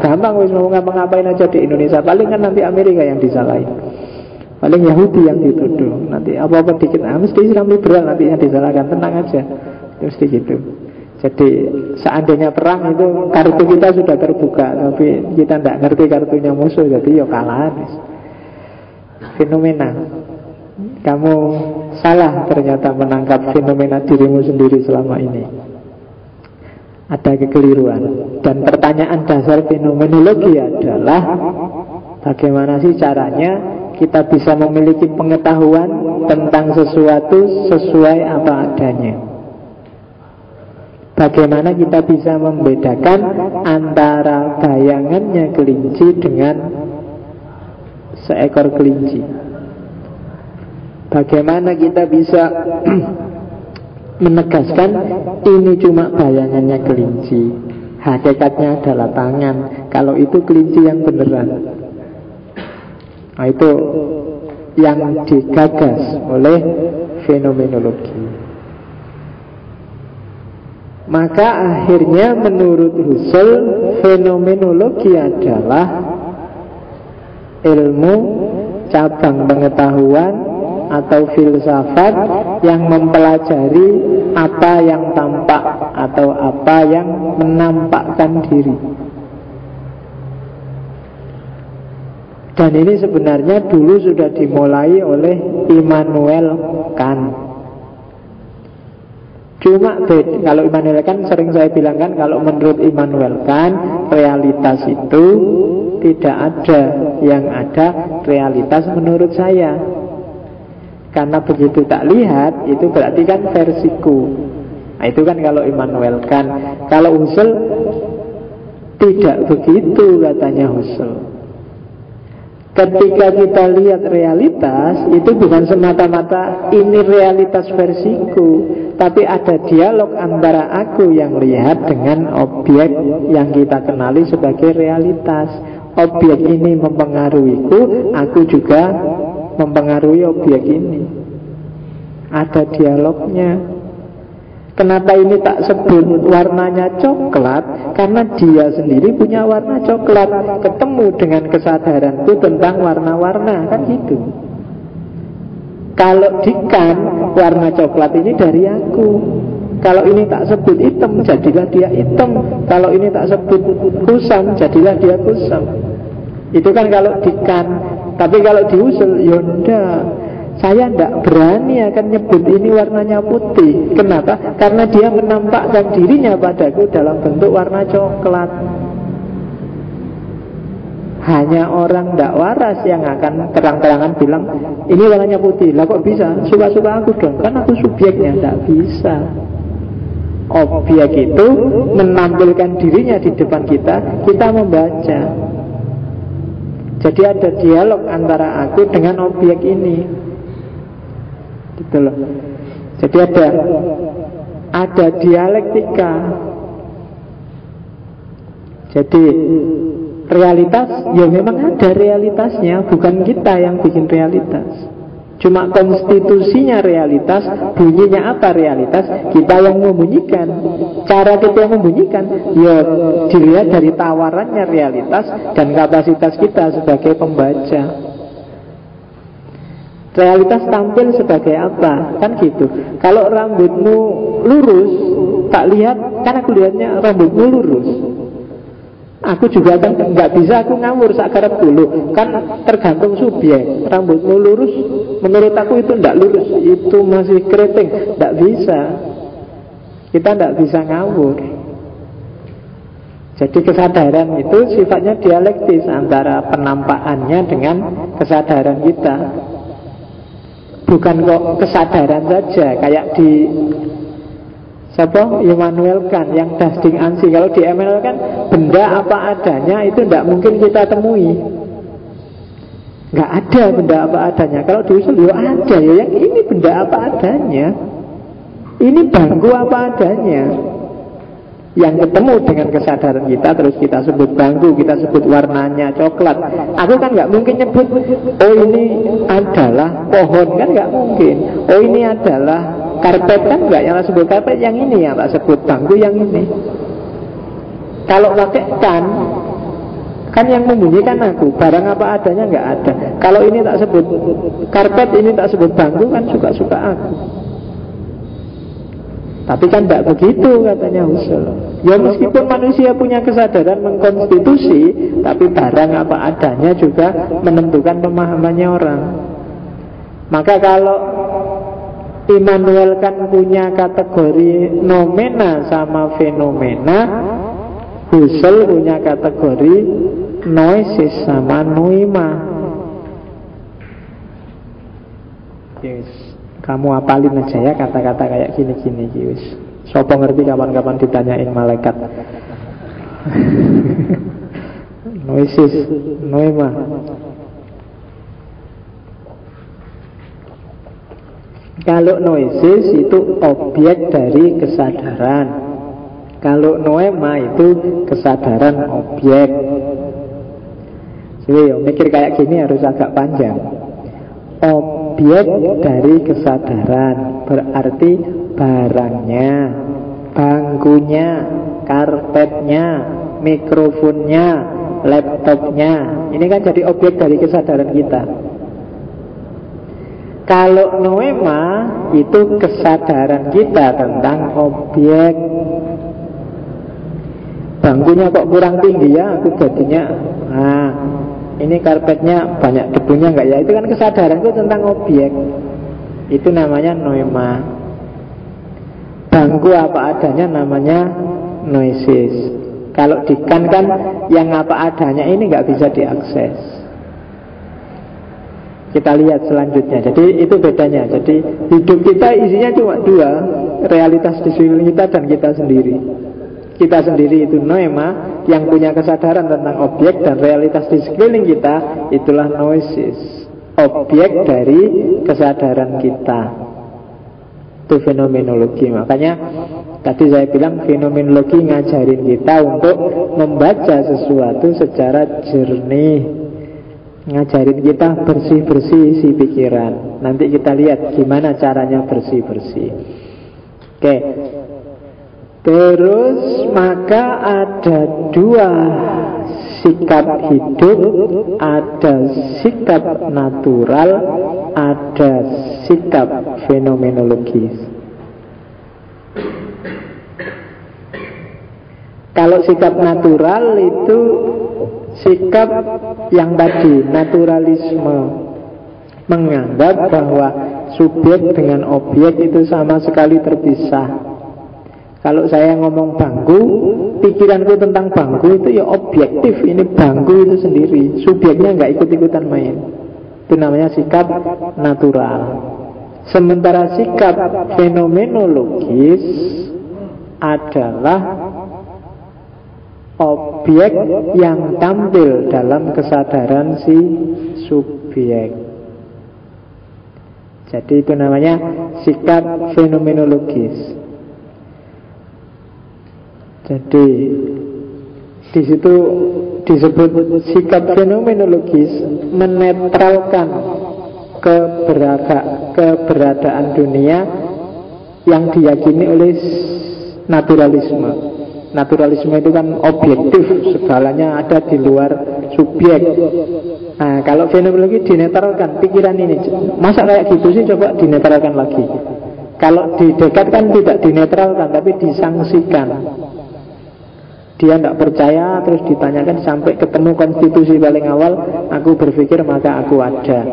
Gampang wis mau ngapa-ngapain aja di Indonesia. Paling kan nanti Amerika yang disalahin, paling Yahudi yang dituduh. Nanti apa-apa dikit mesti Islam liberal nanti yang disalahkan. Tenang aja, mesti gitu. Jadi seandainya perang itu kartu kita sudah terbuka, tapi kita tidak ngerti kartunya musuh, jadi ya kalah. Fenomena. Kamu salah ternyata menangkap fenomena dirimu sendiri selama ini. Ada kekeliruan. Dan pertanyaan dasar fenomenologi adalah bagaimana sih caranya kita bisa memiliki pengetahuan tentang sesuatu sesuai apa adanya. Bagaimana kita bisa membedakan antara bayangannya kelinci dengan seekor kelinci. Bagaimana kita bisa menegaskan ini cuma bayangannya kelinci, hakikatnya adalah tangan. Kalau itu kelinci yang beneran. Nah, itu yang digagas oleh fenomenologi. Maka akhirnya menurut Husserl, fenomenologi adalah ilmu cabang pengetahuan atau filsafat yang mempelajari apa yang tampak atau apa yang menampakkan diri. Dan ini sebenarnya dulu sudah dimulai oleh Immanuel Kant. Cuma kalau Immanuel Kant, sering saya bilangkan, kalau menurut Immanuel Kant, realitas itu tidak ada. Yang ada realitas menurut saya. Karena begitu tak lihat, itu berarti kan versiku. Nah, itu kan kalau Immanuel Kant. Kalau Husserl tidak begitu, katanya Husserl. Ketika kita lihat realitas, itu bukan semata-mata ini realitas versiku, tapi ada dialog antara aku yang lihat dengan objek yang kita kenali sebagai realitas. Objek ini mempengaruhiku, aku juga mempengaruhi objek ini. Ada dialognya. Kenapa ini tak sebut warnanya coklat? Karena dia sendiri punya warna coklat. Ketemu dengan kesadaranku tentang warna-warna, kan gitu. Kalau di Kant, warna coklat ini dari aku. Kalau ini tak sebut hitam, jadilah dia hitam. Kalau ini tak sebut kusam, jadilah dia kusam. Itu kan kalau di Kant. Tapi kalau di Husserl, yaudah, saya tidak berani akan nyebut ini warnanya putih. Kenapa? Karena dia menampakkan dirinya padaku dalam bentuk warna coklat. Hanya orang tidak waras yang akan terang-terangan bilang ini warnanya putih. Lah kok bisa? Suka-suka aku dong. Kan aku subjeknya. Tidak bisa. Objek itu menampilkan dirinya di depan kita. Kita membaca. Jadi ada dialog antara aku dengan objek ini. Gitu loh. Jadi ada dialektika. Jadi realitas, ya memang ada realitasnya, bukan kita yang bikin realitas. Cuma konstitusinya realitas, bunyinya apa realitas, kita yang membunyikan. Cara kita yang membunyikan, ya dilihat dari tawarannya realitas dan kapasitas kita sebagai pembaca. Realitas tampil sebagai apa? Kan gitu. Kalau rambutmu lurus, tak lihat, kan aku lihatnya rambutmu lurus. Aku juga kan nggak bisa aku ngawur sakarep dulu. Kan tergantung subjek. Rambutmu lurus, menurut aku itu tidak lurus, itu masih keriting, tidak bisa. Kita tidak bisa ngawur. Jadi kesadaran itu sifatnya dialektis antara penampakannya dengan kesadaran kita. Bukan kok kesadaran saja, kayak di Immanuel Kant yang das Ding an sich. Kalau di Immanuel Kant, benda apa adanya itu tidak mungkin kita temui. Nggak ada benda apa adanya. Kalau di Husserl, ya ada ya. Yang ini benda apa adanya. Ini bangku apa adanya. Yang ketemu dengan kesadaran kita, terus kita sebut bangku, kita sebut warnanya coklat. Aku kan nggak mungkin nyebut, oh ini adalah pohon, kan nggak mungkin. Oh ini adalah karpet, kan nggak, yang sebut karpet yang ini, yang tak sebut bangku yang ini. Kalau pakai kan yang membunyikan aku, barang apa adanya nggak ada. Kalau ini tak sebut karpet, ini tak sebut bangku, kan suka-suka aku. Tapi kan tidak begitu katanya Husserl. Ya meskipun manusia punya kesadaran mengkonstitusi, tapi barang apa adanya juga menentukan pemahamannya orang. Maka kalau Immanuel kan punya kategori nomena sama fenomena, Husserl punya kategori noesis sama noema. Yes. Kamu apalin aja ya kata-kata kayak gini-gini wis. Sopo ngerti kapan-kapan ditanyain malaikat. Noesis, noema. Kalau noesis itu objek dari kesadaran. Kalau noema itu kesadaran objek. Jadi mikir kayak gini harus agak panjang. Objek dari kesadaran berarti barangnya, bangkunya, karpetnya, mikrofonnya, laptopnya. Ini kan jadi objek dari kesadaran kita. Kalau noema itu kesadaran kita tentang objek. Bangkunya kok kurang tinggi ya, aku jadinya ini karpetnya banyak debunya enggak ya? Itu kan kesadaranku tentang objek. Itu namanya noema. Bangku apa adanya namanya noesis. Kalau di Kant kan yang apa adanya ini enggak bisa diakses. Kita lihat selanjutnya. Jadi itu bedanya. Jadi hidup kita isinya cuma dua, realitas di sekeliling kita dan kita sendiri. Kita sendiri itu noema, yang punya kesadaran tentang objek, dan realitas di sekeliling kita itulah noesis, objek dari kesadaran kita. Itu fenomenologi. Makanya tadi saya bilang fenomenologi ngajarin kita untuk membaca sesuatu secara jernih, ngajarin kita bersih-bersih isi pikiran. Nanti kita lihat gimana caranya bersih-bersih. Oke. Terus maka ada dua sikap hidup, ada sikap natural, ada sikap fenomenologis. Kalau sikap natural itu sikap yang tadi, naturalisme, menganggap bahwa subjek dengan objek itu sama sekali terpisah. Kalau saya ngomong bangku, pikiranku tentang bangku itu ya objektif. Ini bangku itu sendiri, subjeknya nggak ikut-ikutan main. Itu namanya sikap natural. Sementara sikap fenomenologis adalah objek yang tampil dalam kesadaran si subjek. Jadi itu namanya sikap fenomenologis. Jadi di situ disebut sikap fenomenologis, menetralkan keberadaan dunia yang diyakini oleh naturalisme. Naturalisme itu kan objektif, segalanya ada di luar subjek. Nah, kalau fenomenologi dinetralkan pikiran ini. Masa kayak gitu sih, coba dinetralkan lagi. Kalau di Descartes kan tidak dinetralkan, tapi disangsikan. Dia tidak percaya, terus ditanyakan sampai ketemu konstitusi paling awal, aku berpikir maka aku ada.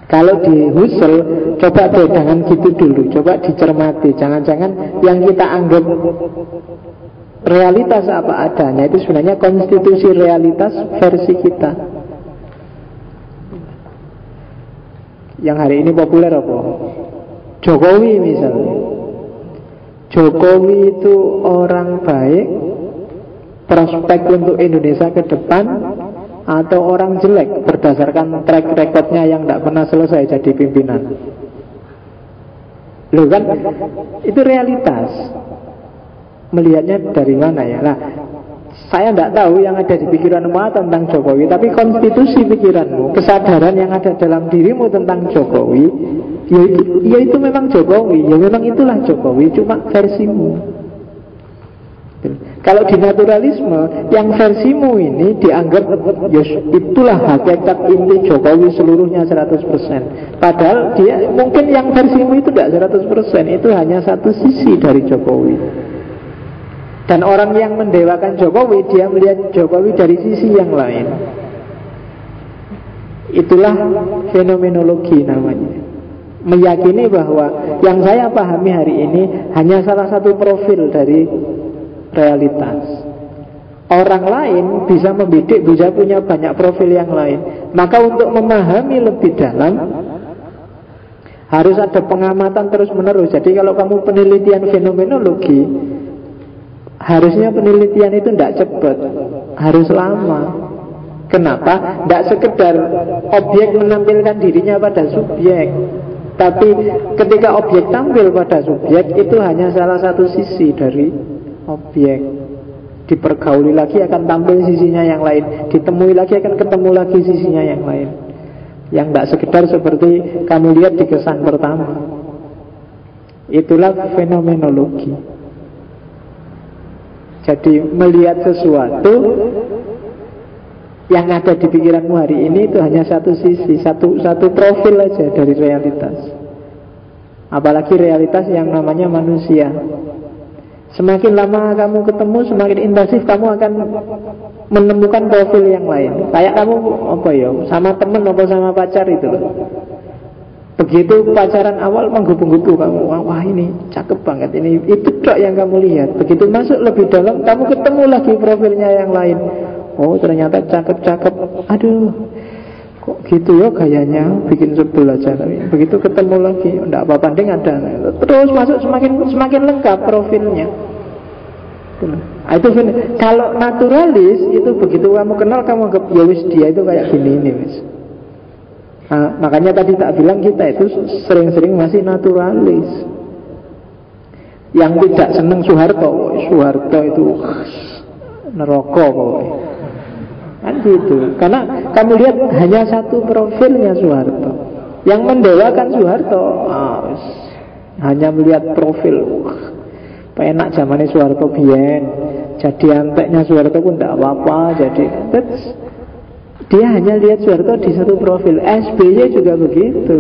Kalau di Husserl, coba deh, jangan gitu dulu, coba dicermati. Jangan-jangan yang kita anggap realitas apa adanya itu sebenarnya konstitusi realitas versi kita. Yang hari ini populer apa? Jokowi misalnya. Jokowi itu orang baik, prospek untuk Indonesia ke depan, atau orang jelek berdasarkan track recordnya yang tidak pernah selesai jadi pimpinan. Loh kan, itu realitas. Melihatnya dari mana ya? Nah, saya tidak tahu yang ada di pikiranmu tentang Jokowi, tapi konstitusi pikiranmu, kesadaran yang ada dalam dirimu tentang Jokowi, ya itu memang Jokowi, ya memang itulah Jokowi, cuma versimu. Kalau di naturalisme, yang versimu ini dianggap itulah hakikat inti Jokowi seluruhnya 100%. Padahal dia mungkin yang versimu itu tidak 100%, itu hanya satu sisi dari Jokowi. Dan orang yang mendewakan Jokowi, dia melihat Jokowi dari sisi yang lain. Itulah fenomenologi namanya. Meyakini bahwa yang saya pahami hari ini hanya salah satu profil dari realitas. Orang lain bisa membidik, bisa punya banyak profil yang lain. Maka untuk memahami lebih dalam harus ada pengamatan terus menerus. Jadi kalau kamu penelitian fenomenologi, harusnya penelitian itu tidak cepat, harus lama. Kenapa? Tidak sekedar objek menampilkan dirinya pada subjek, tapi ketika objek tampil pada subjek, itu hanya salah satu sisi dari objek. Dipergauli lagi akan tampil sisinya yang lain, ditemui lagi akan ketemu lagi sisinya yang lain, yang tidak sekedar seperti kamu lihat di kesan pertama. Itulah fenomenologi. Jadi melihat sesuatu yang ada di pikiranmu hari ini itu hanya satu sisi, satu profil aja dari realitas. Apalagi realitas yang namanya manusia. Semakin lama kamu ketemu, semakin intensif kamu akan menemukan profil yang lain. Kayak kamu sama temen atau sama pacar itu loh. Begitu pacaran awal menggebu-gebu kamu, wah ini cakep banget, ini itu tok yang kamu lihat. Begitu masuk lebih dalam, kamu ketemu lagi profilnya yang lain. Oh ternyata cakep-cakep. Aduh, kok gitu ya gayanya, bikin sebel aja. Tapi begitu ketemu lagi, enggak apa-apa, ding ada. Terus masuk semakin lengkap profilnya. Itu kalau naturalis itu begitu kamu kenal, kamu anggap ya wis dia itu kayak gini ini wis. Nah, makanya tadi tak bilang kita itu sering-sering masih naturalis. Yang tidak seneng Soeharto itu neraka pokoknya. Kan gitu. Karena kamu lihat hanya satu profilnya Soeharto. Yang mendewakan Soeharto hanya melihat profil. Enak zamannya Soeharto biyen. Jadi anteknya Soeharto pun tidak apa-apa. Jadi dia hanya lihat Soeharto di satu profil. SBY juga begitu.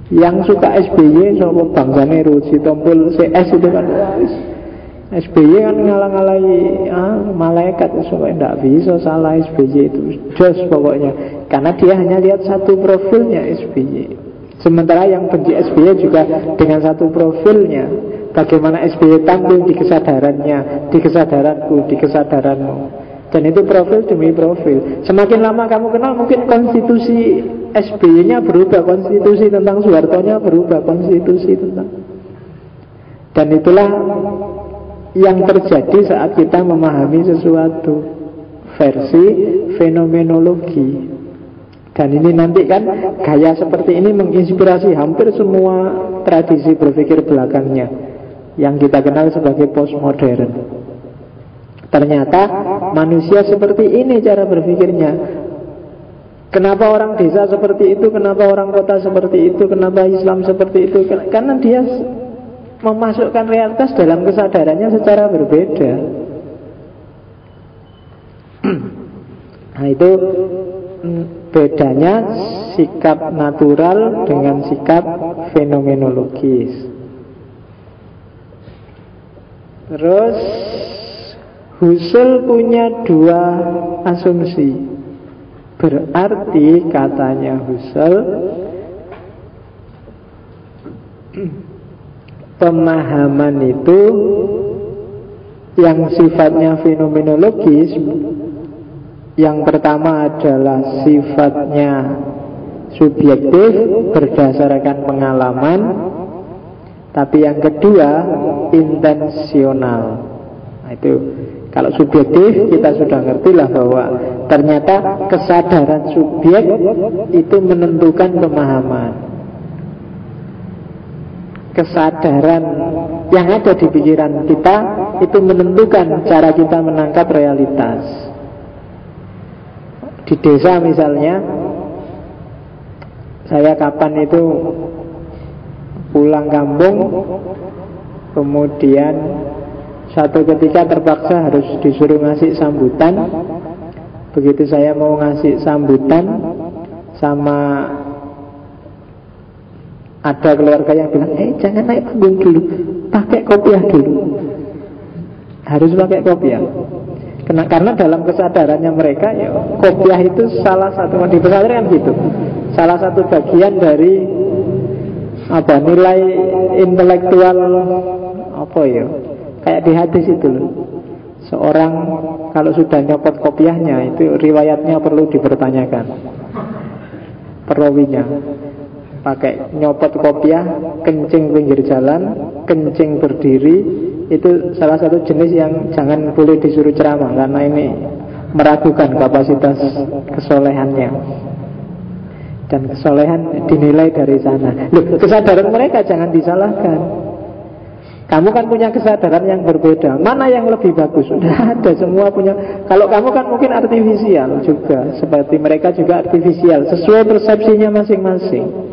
Yang suka SBY sama bangsane Ruji Tompul CS itu kan SBY kan ngalang-alangi malaikat. Supaya tidak bisa salah SBY itu jos pokoknya. Karena dia hanya lihat satu profilnya SBY. Sementara yang benci SBY juga dengan satu profilnya. Bagaimana SBY tampil di kesadarannya, di kesadaranku, di kesadaranmu. Dan itu profil demi profil. Semakin lama kamu kenal, mungkin konstitusi SBY-nya berubah, konstitusi tentang Soeharto-nya berubah, konstitusi tentang. Dan itulah yang terjadi saat kita memahami sesuatu, versi fenomenologi. Dan ini nanti kan gaya seperti ini menginspirasi hampir semua tradisi berpikir belakangnya, yang kita kenal sebagai postmodern. Ternyata manusia seperti ini cara berpikirnya. Kenapa orang desa seperti itu, kenapa orang kota seperti itu, kenapa Islam seperti itu? Karena dia memasukkan realitas dalam kesadarannya secara berbeda. Nah itu bedanya sikap natural dengan sikap fenomenologis. Terus Husserl punya dua asumsi. Berarti katanya Husserl, pemahaman itu yang sifatnya fenomenologis, yang pertama adalah sifatnya subjektif berdasarkan pengalaman, tapi yang kedua intensional. Nah, itu kalau subjektif kita sudah ngerti lah bahwa ternyata kesadaran subjek itu menentukan pemahaman. Kesadaran yang ada di pikiran kita itu menentukan cara kita menangkap realitas. Di desa misalnya, saya kapan itu pulang kampung, kemudian Satu ketika terpaksa harus disuruh ngasih sambutan. Begitu saya mau ngasih sambutan, sama ada keluarga yang bilang, jangan naik panggung dulu, pakai kopiah dulu. Harus pakai kopiah. Karena dalam kesadarannya mereka, ya, kopiah itu salah satu, di pesantren kan gitu, salah satu bagian dari nilai intelektual kayak di hadis itu loh. Seorang kalau sudah nyopot kopiahnya, itu riwayatnya perlu dipertanyakan, perawinya. Pakai nyopot kopiah, kencing pinggir jalan, kencing berdiri, itu salah satu jenis yang jangan boleh disuruh ceramah, karena ini meragukan kapasitas kesolehannya. Dan kesolehan dinilai dari sana. Loh, kesadaran mereka jangan disalahkan. Kamu kan punya kesadaran yang berbeda. Mana yang lebih bagus? Sudah ada, semua punya. Kalau kamu kan mungkin artifisial juga, seperti mereka juga artifisial, sesuai persepsinya masing-masing.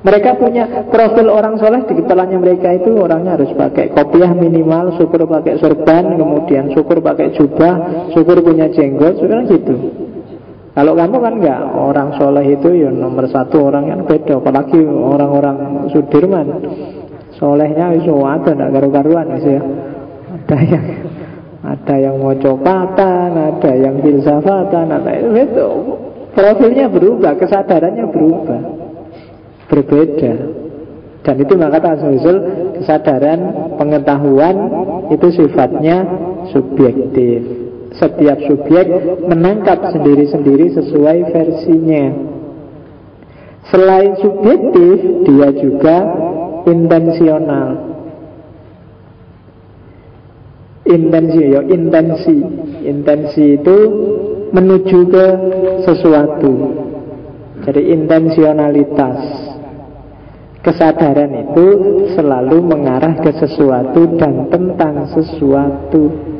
Mereka punya profil orang soleh di kepalanya mereka itu, orangnya harus pakai kopiah minimal, syukur pakai sorban, kemudian syukur pakai jubah, syukur punya jenggot, syukur gitu. Kalau kamu kan enggak, orang soleh itu ya nomor satu, orang yang beda. Apalagi orang-orang Sudirman, solehnya itu ada, enggak karu-karuan ya. Ada yang mau copatan, ada yang filsafatan, ada itu profilnya berubah, kesadarannya berubah, berbeda. Dan itu maka asal-usul kesadaran, pengetahuan itu sifatnya subjektif. Setiap subjek menangkap sendiri-sendiri sesuai versinya. Selain subjektif, dia juga intensional. Intensi itu menuju ke sesuatu. Jadi intensionalitas. Kesadaran itu selalu mengarah ke sesuatu dan tentang sesuatu.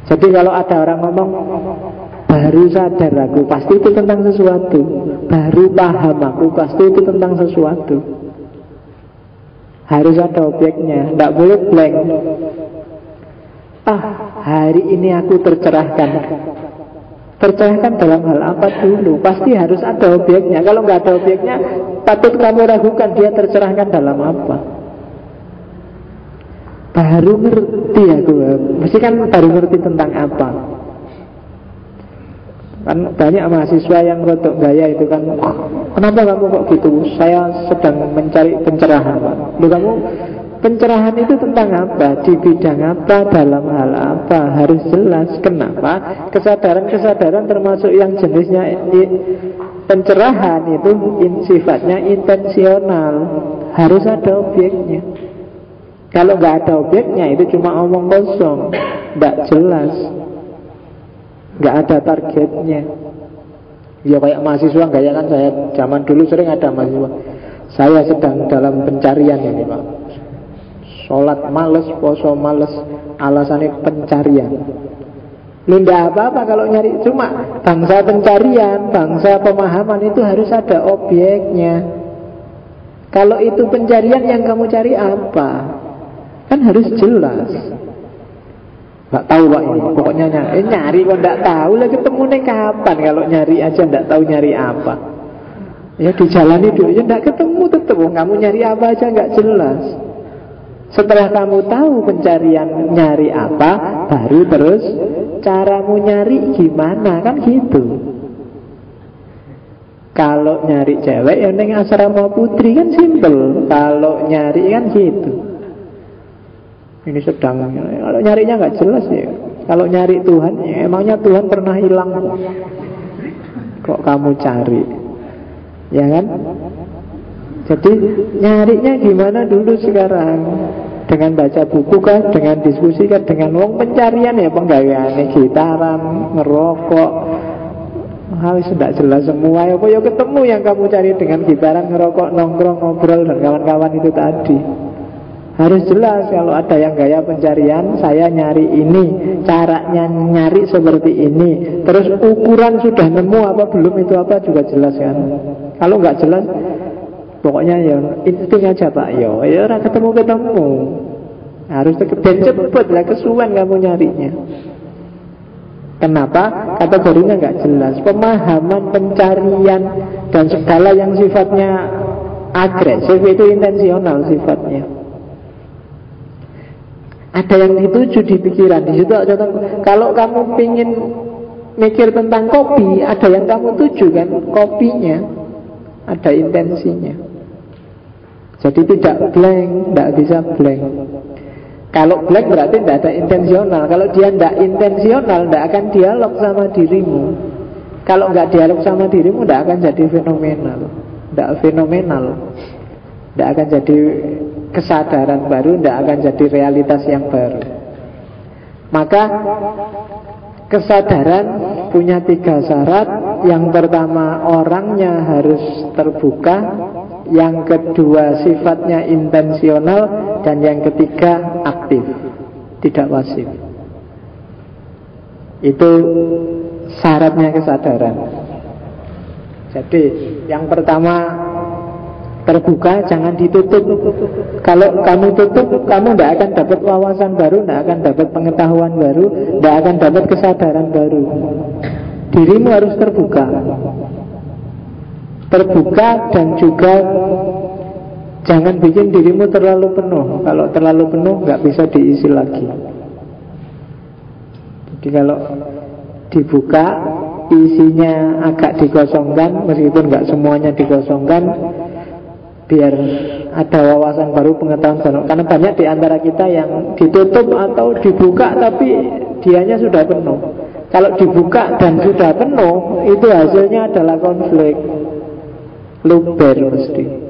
Jadi kalau ada orang ngomong, baru sadar aku, pasti itu tentang sesuatu. Baru paham aku, pasti itu tentang sesuatu. Harus ada objeknya, tidak boleh blank. Hari ini aku tercerahkan. Tercerahkan dalam hal apa dulu? Pasti harus ada objeknya. Kalau nggak ada objeknya, patut kamu ragukan dia tercerahkan dalam apa. Baru ngerti aku, mesti kan baru ngerti tentang apa. Kan banyak mahasiswa yang rotok gaya itu kan, kenapa kamu kok gitu? Saya sedang mencari pencerahan, Pak. Loh, kamu pencerahan itu tentang apa? Di bidang apa? Dalam hal apa? Harus jelas. Kenapa? Kesadaran-kesadaran termasuk yang jenisnya pencerahan itu sifatnya intensional. Harus ada objeknya. Kalau nggak ada objeknya itu cuma omong kosong, nggak jelas, nggak ada targetnya. Ya kayak mahasiswa gaya kan, saya zaman dulu sering ada mahasiswa, saya sedang dalam pencarian ini Pak, sholat males, poso males, alasannya pencarian. Lu ndak apa-apa kalau nyari, cuma bangsa pencarian, bangsa pemahaman itu harus ada objeknya. Kalau itu pencarian, yang kamu cari apa? Kan harus jelas. Nggak tahu Pak ini, pokoknya nyari kok nggak tahu lah, ketemunya kapan? Kalau nyari aja nggak tahu nyari apa, ya dijalani dulu, ya nggak ketemu tetap. Kamu nyari apa aja nggak jelas. Setelah kamu tahu pencarian nyari apa, baru terus caramu nyari gimana, kan gitu. Kalau nyari cewek ya neng asrama putri kan simpel. Kalau nyari kan gitu. Ini sedang, kalau nyarinya nggak jelas ya. Kalau nyari Tuhan, ya emangnya Tuhan pernah hilang? Kok kamu cari? Ya kan? Jadi nyarinya gimana dulu sekarang? Dengan baca buku kah? Dengan diskusi kah? Dengan wong pencarian ya penggayaan, gitaran, ngerokok. Harus tidak jelas semua. Ya ketemu yang kamu cari dengan gitaran, ngerokok, nongkrong, ngobrol dan kawan-kawan itu tadi. Harus jelas. Kalau ada yang gaya pencarian, saya nyari ini, caranya nyari seperti ini, terus ukuran sudah nemu apa belum, itu apa juga jelas kan. Kalau nggak jelas, pokoknya ya insting aja Pak, ya ketemu. Harus ben cepet lah, kesuwen kamu nyarinya. Kenapa? Kategorinya nggak jelas. Pemahaman, pencarian, dan segala yang sifatnya agresif itu intensional sifatnya. Ada yang dituju di pikiran. Di situ kalau kamu ingin mikir tentang kopi, ada yang kamu tuju kan, kopinya, ada intensinya. Jadi tidak blank, tidak bisa blank. Kalau blank berarti tidak ada intensional. Kalau dia tidak intensional, tidak akan dialog sama dirimu. Kalau nggak dialog sama dirimu, tidak akan jadi fenomenal. Tidak fenomenal, tidak akan jadi kesadaran baru, tidak akan jadi realitas yang baru. Maka kesadaran punya 3 syarat. Yang pertama, orangnya harus terbuka. Yang kedua, sifatnya intensional. Dan yang ketiga, aktif, tidak pasif. Itu syaratnya kesadaran. Jadi yang pertama, terbuka, jangan ditutup. Kalau kamu tutup, kamu tidak akan dapat wawasan baru, tidak akan dapat pengetahuan baru, tidak akan dapat kesadaran baru. Dirimu harus terbuka. Terbuka dan juga jangan bikin dirimu terlalu penuh. Kalau terlalu penuh nggak bisa diisi lagi. Jadi kalau dibuka, isinya agak dikosongkan, meskipun nggak semuanya dikosongkan, biar ada wawasan baru, pengetahuan baru. Karena banyak di antara kita yang ditutup atau dibuka tapi dianya sudah penuh. Kalau dibuka dan sudah penuh, itu hasilnya adalah konflik, luber mesti.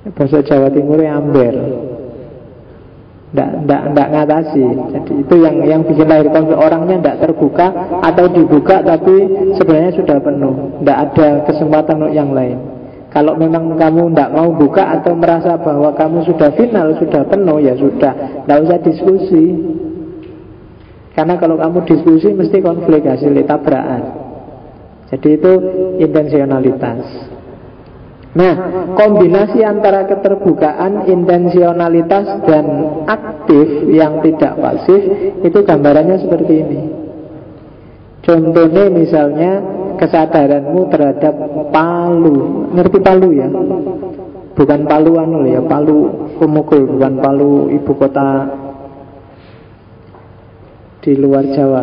Bahasa Jawa Timurnya amber, ndak ngatasi. Jadi itu yang bikin lahir konflik. Orangnya ndak terbuka atau dibuka tapi sebenarnya sudah penuh, ndak ada kesempatan untuk yang lain. Kalau memang kamu ndak mau buka atau merasa bahwa kamu sudah final, sudah penuh, ya sudah, ndak usah diskusi. Karena kalau kamu diskusi mesti konflik, hasilnya tabrakan. Jadi itu intensionalitas. Nah, kombinasi antara keterbukaan, intensionalitas, dan aktif yang tidak pasif, itu gambarannya seperti ini. Contohnya misalnya kesadaranmu terhadap Palu. Ngerti Palu ya? Bukan Palu ya, Palu pemukul, bukan Palu ibu kota di luar Jawa,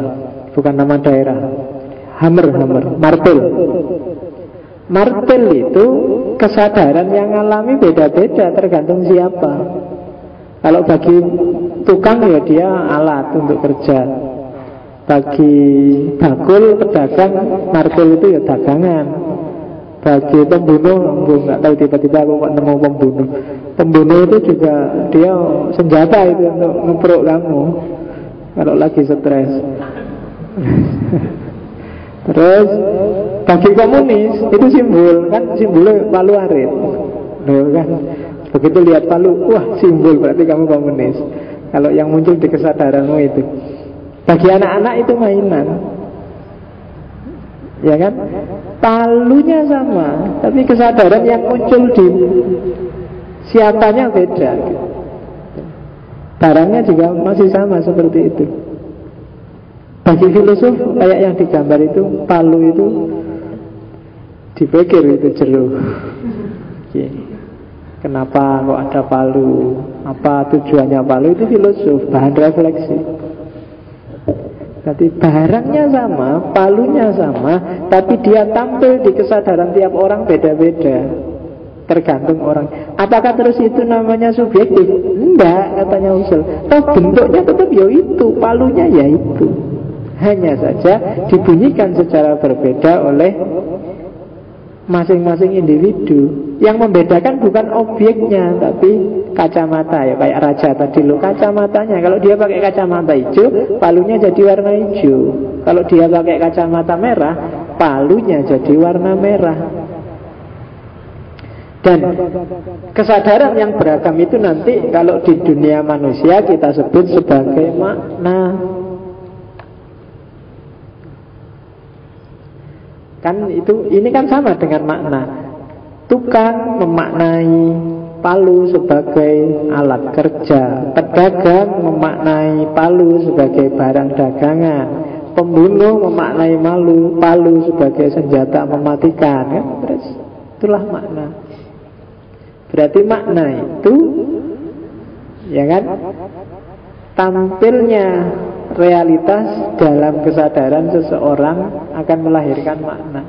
bukan nama daerah. Hammer, martel. Martel itu kesadaran yang alami beda-beda tergantung siapa. Kalau bagi tukang ya dia alat untuk kerja. Bagi bakul pedagang, martel itu ya dagangan. Bagi pembunuh, nggak tahu tiba-tiba aku kok nemu pembunuh. Pembunuh itu juga dia senjata itu untuk ngeprok kamu kalau lagi stres. Terus bagi komunis itu simbol, kan simbolnya palu arit. Loh kan, begitu lihat palu, wah simbol, berarti kamu komunis. Kalau yang muncul di kesadaranmu itu. Bagi anak-anak itu mainan, ya kan? Palunya sama, tapi kesadaran yang muncul di siapanya beda. Barangnya juga masih sama seperti itu. Bagi filosof kayak yang digambar itu, palu itu dipikir itu jeruk. Kenapa kok ada palu? Apa tujuannya palu? Itu filosof, bahan refleksi. Berarti barangnya sama, palunya sama, tapi dia tampil di kesadaran tiap orang beda-beda, tergantung orang. Apakah terus itu namanya subjektif? Enggak, katanya Usul. Toh bentuknya tetap ya itu, palunya ya itu. Hanya saja dibunyikan secara berbeda oleh masing-masing individu. Yang membedakan bukan objeknya, tapi kacamata, ya kayak raja tadi lo, kacamatanya. Kalau dia pakai kacamata hijau, palunya jadi warna hijau. Kalau dia pakai kacamata merah, palunya jadi warna merah. Dan kesadaran yang beragam itu nanti kalau di dunia manusia kita sebut sebagai makna. Kan itu, ini kan sama dengan makna. Tukang memaknai palu sebagai alat kerja, pedagang memaknai palu sebagai barang dagangan, pembunuh memaknai palu sebagai senjata mematikan, kan? Terus itulah makna. Berarti makna itu, ya kan, tampilnya realitas dalam kesadaran seseorang akan melahirkan makna.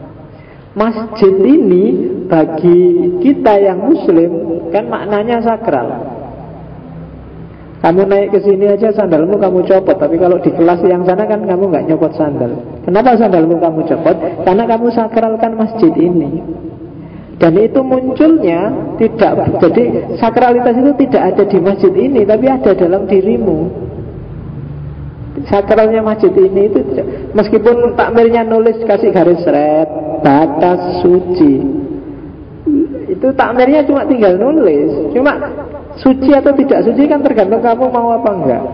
Masjid ini bagi kita yang muslim kan maknanya sakral. Kamu naik ke sini aja sandalmu kamu copot, tapi kalau di kelas yang sana kan kamu nggak nyopot sandal. Kenapa sandalmu kamu copot? Karena kamu sakralkan masjid ini. Dan itu munculnya tidak, jadi sakralitas itu tidak ada di masjid ini, tapi ada dalam dirimu. Sakralnya masjid ini itu, meskipun takmirnya nulis kasih garis red, batas suci, itu takmirnya cuma tinggal nulis. Cuma suci atau tidak suci kan tergantung kamu mau apa enggak.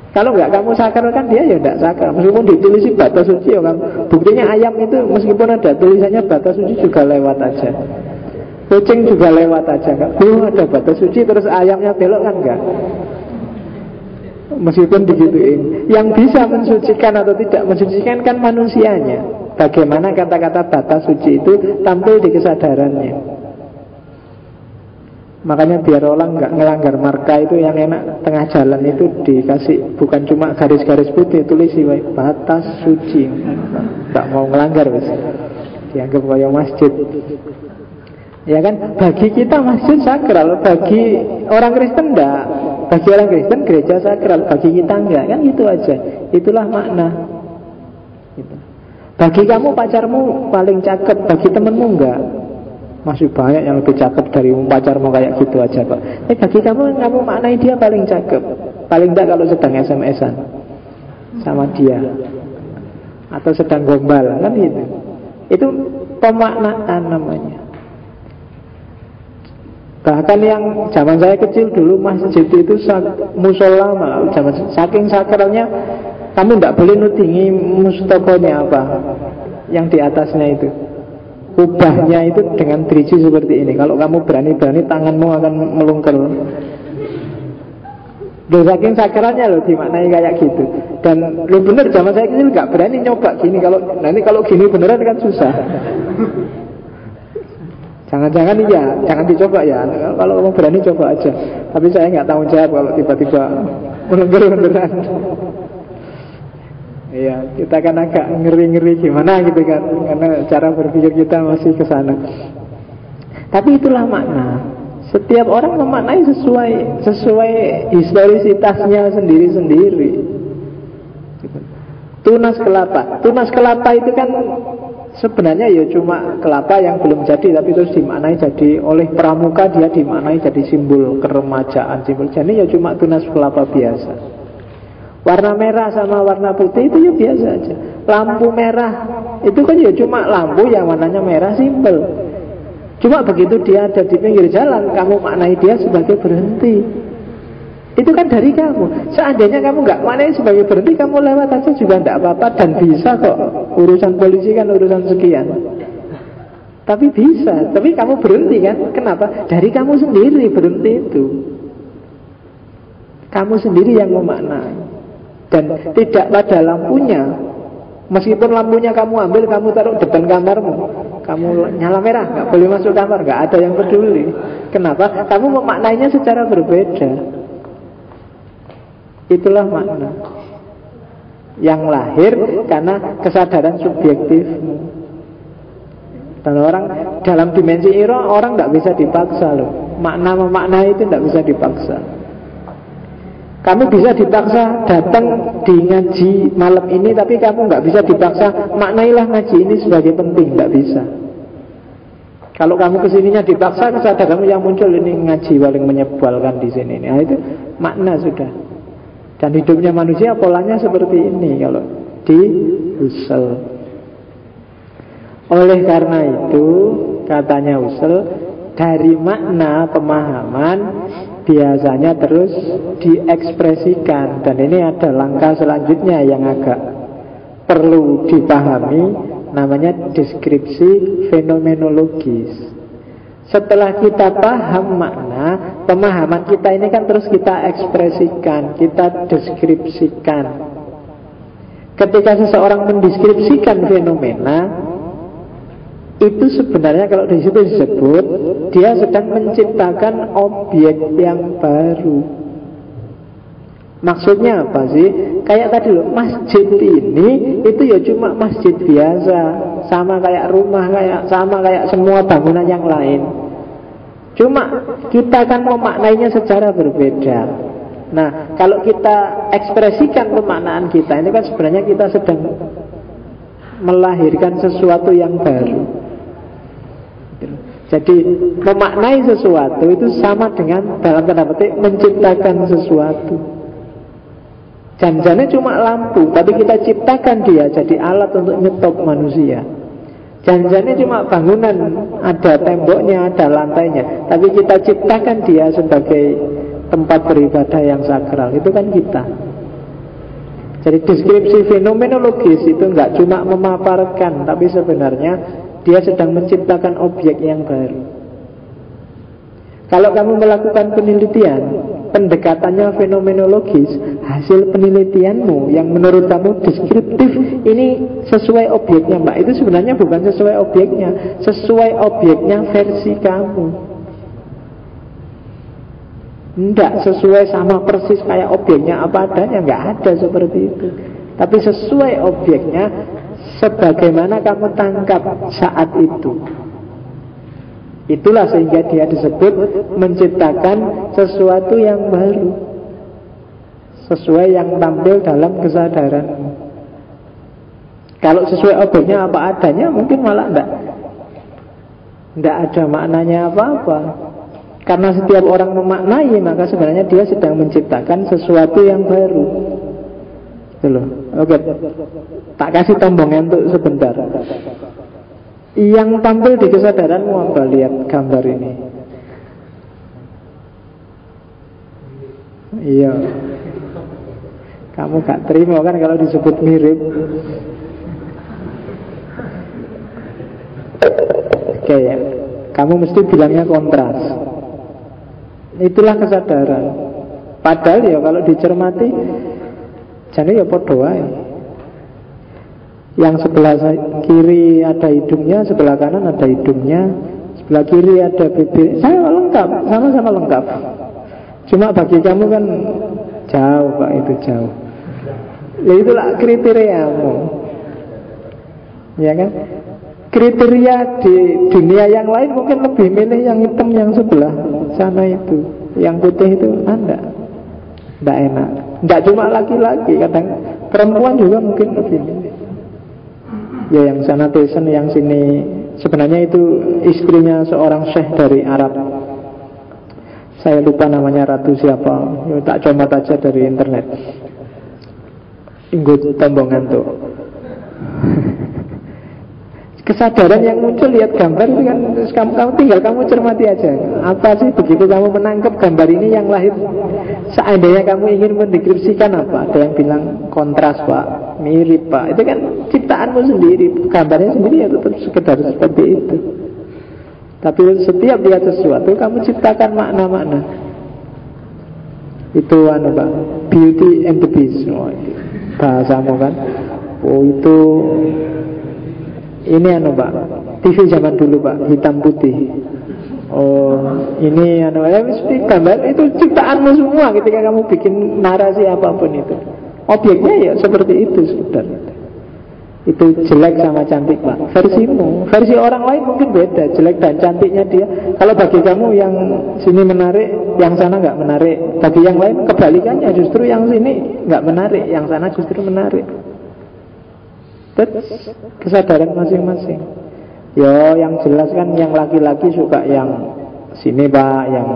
Kalau enggak kamu sakralkan dia ya enggak sakral. Meskipun ditulisi batas suci ya kamu. Buktinya ayam itu meskipun ada tulisannya batas suci juga lewat aja. Kucing juga lewat aja kan. Ada batas suci terus ayamnya belok kan enggak. Meskipun digituin. Yang bisa mensucikan atau tidak mensucikan kan manusianya. Bagaimana kata-kata batas suci itu tampil di kesadarannya. Makanya biar orang nggak ngelanggar marka itu yang enak, tengah jalan itu dikasih bukan cuma garis-garis putih, tulisi batas suci. Nggak mau ngelanggar wis. Dianggap kayak masjid. Ya kan, bagi kita masjid sakral, bagi orang Kristen enggak. Bagi orang Kristen gereja sakral, bagi kita enggak, kan gitu aja. Itulah makna. Gitu. Bagi kamu pacarmu paling cakep, bagi temenmu enggak. Masih banyak yang lebih cakep dari pacarmu kayak gitu aja kok. Bagi kamu maknai dia paling cakep. Paling enggak kalau sedang SMS-an sama dia, atau sedang gombal, kan gitu. Itu pemaknaan namanya. Bahkan yang zaman saya kecil dulu masjid itu musola, zaman saking sakralnya kamu tidak boleh nudingi mustokonya apa yang di atasnya itu. Kubahnya itu dengan driji seperti ini. Kalau kamu berani-berani tanganmu akan melungkel. Saking sakralnya loh dimaknai kayak gitu. Dan lo bener zaman saya kecil nggak berani nyoba gini. Nanti kalau gini beneran kan susah. Jangan-jangan iya, jangan dicoba ya. Kalau kamu berani coba aja. Tapi saya nggak tanggung jawab kalau tiba-tiba melanggar beneran. Iya, kita kan agak ngeri-ngeri gimana gitu kan, karena cara berpikir kita masih ke sana. Tapi itulah makna. Setiap orang memaknai sesuai historisitasnya sendiri-sendiri. Tunas kelapa itu kan sebenarnya ya cuma kelapa yang belum jadi, tapi terus dimaknai jadi oleh pramuka, dia dimaknai jadi simbol keremajaan, simbol. Jadi ya cuma tunas kelapa biasa. Warna merah sama warna putih itu ya biasa aja. Lampu merah itu kan ya cuma lampu yang warnanya merah, simbol. Cuma begitu dia ada di pinggir jalan, kamu maknai dia sebagai berhenti. Itu kan dari kamu. Seandainya kamu nggak maknai sebagai berhenti, kamu lewat aja juga tidak apa-apa. Dan bisa kok. Urusan polisi kan urusan sekian. Tapi bisa. Tapi kamu berhenti kan. Kenapa? Dari kamu sendiri berhenti itu. Kamu sendiri yang memaknai. Dan tidak pada lampunya. Meskipun lampunya kamu ambil, kamu taruh depan kamarmu, kamu nyala merah, nggak boleh masuk kamar, nggak ada yang peduli. Kenapa? Kamu memaknainya secara berbeda. Itulah makna yang lahir karena kesadaran subjektifmu. Dan orang dalam dimensi iro, orang tidak bisa dipaksa loh. Makna memaknai itu tidak bisa dipaksa. Kamu bisa dipaksa datang di ngaji malam ini, tapi kamu nggak bisa dipaksa maknailah ngaji ini sebagai penting, nggak bisa. Kalau kamu kesininya dipaksa, kesadaranmu yang muncul ini ngaji paling menyebalkan di sini. Nah itu makna sudah. Dan hidupnya manusia polanya seperti ini kalau di Husserl. Oleh karena itu katanya Husserl, dari makna pemahaman biasanya terus diekspresikan. Dan ini ada langkah selanjutnya yang agak perlu dipahami, namanya deskripsi fenomenologis. Setelah kita paham makna, pemahaman kita ini kan terus kita ekspresikan, kita deskripsikan. Ketika seseorang mendeskripsikan fenomena, itu sebenarnya kalau di situ disebut dia sedang menciptakan objek yang baru. Maksudnya apa sih? Kayak tadi loh, masjid ini itu ya cuma masjid biasa, sama kayak rumah, sama kayak semua bangunan yang lain. Cuma kita kan memaknainya secara berbeda. Nah, kalau kita ekspresikan pemaknaan kita, ini kan sebenarnya kita sedang melahirkan sesuatu yang baru. Jadi memaknai sesuatu itu sama dengan dalam tanda petik menciptakan sesuatu. Janjane cuma lampu, tapi kita ciptakan dia jadi alat untuk nyetop manusia. Janjane cuma bangunan, ada temboknya, ada lantainya, tapi kita ciptakan dia sebagai tempat beribadah yang sakral. Itu kan kita. Jadi deskripsi fenomenologis itu enggak cuma memaparkan, tapi sebenarnya dia sedang menciptakan objek yang baru. Kalau kamu melakukan penelitian, pendekatannya fenomenologis, hasil penelitianmu yang menurut kamu deskriptif, ini sesuai objeknya Mbak, itu sebenarnya bukan sesuai objeknya, sesuai objeknya versi kamu. Tidak sesuai sama persis kayak objeknya apa adanya, nggak ada seperti itu. Tapi sesuai objeknya sebagaimana kamu tangkap saat itu. Itulah sehingga dia disebut menciptakan sesuatu yang baru, sesuai yang tampil dalam kesadaran. Kalau sesuai objeknya apa adanya, mungkin malah enggak ada maknanya apa-apa. Karena setiap orang memaknai, maka sebenarnya dia sedang menciptakan sesuatu yang baru. Itu loh. Oke, tak kasih tombongan untuk sebentar. Yang tampil di kesadaranmu apa? Lihat gambar ini. Iya. Kamu gak terima kan kalau disebut mirip. Oke ya. Kamu mesti bilangnya kontras. Itulah kesadaran. Padahal ya kalau dicermati, jadi ya podo wae. Yang sebelah kiri ada hidungnya, sebelah kanan ada hidungnya, sebelah kiri ada bibir. Saya lengkap, sama-sama lengkap. Cuma bagi kamu kan jauh Pak, itu jauh. Ya itulah kriteriamu, ya kan? Kriteria di dunia yang lain mungkin lebih milih yang hitam yang sebelah sana itu. Yang putih itu enggak enak. Enggak cuma laki-laki, kadang perempuan juga mungkin lebih milih. Ya yang sana Tyson, yang sini sebenarnya itu istrinya seorang syekh dari Arab. Saya lupa namanya Ratu siapa. Ya, tak comot aja dari internet. Inggut tombongan tuh. Kesadaran yang muncul lihat gambar itu kan, kamu tinggal kamu cermati aja. Apa sih begitu kamu menangkap gambar ini yang lahir? Seandainya kamu ingin mendeskripsikan apa? Ada yang bilang kontras Pak, mirip Pak. Itu kan ciptaanmu sendiri, gambarnya sendiri ya tetap sekedar seperti itu. Tapi setiap lihat sesuatu kamu ciptakan makna-makna. Itu Pak, Beauty and the Beast. Oh, bahasamu kan. Oh itu ini Pak, TV zaman dulu Pak, hitam putih. Oh, ini mesti gambar itu ciptaanmu semua ketika kamu bikin narasi apapun itu. Objeknya ya seperti itu sebenarnya. Itu jelek sama cantik Pak, versimu. Versi orang lain mungkin beda, jelek dan cantiknya dia. Kalau bagi kamu yang sini menarik, yang sana nggak menarik. Bagi yang lain kebalikannya, justru yang sini nggak menarik, yang sana justru menarik. Kesadaran masing-masing. Yo, yang jelas kan yang laki-laki suka yang sini Pak, yang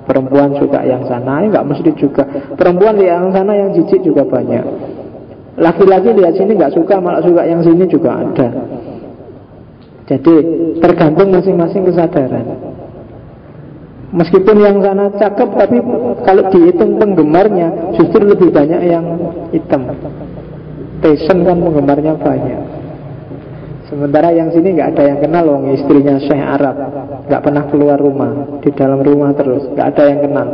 perempuan suka yang sana. Enggak mesti juga. Perempuan lihat yang sana yang jijik juga banyak. Laki-laki lihat sini enggak suka, malah suka yang sini juga ada. Jadi tergantung masing-masing kesadaran. Meskipun yang sana cakep, tapi kalau dihitung penggemarnya justru lebih banyak yang hitam. Tyson kan penggemarnya banyak. Sementara yang sini nggak ada yang kenal, wong istrinya Syekh Arab, nggak pernah keluar rumah, di dalam rumah terus, nggak ada yang kenal.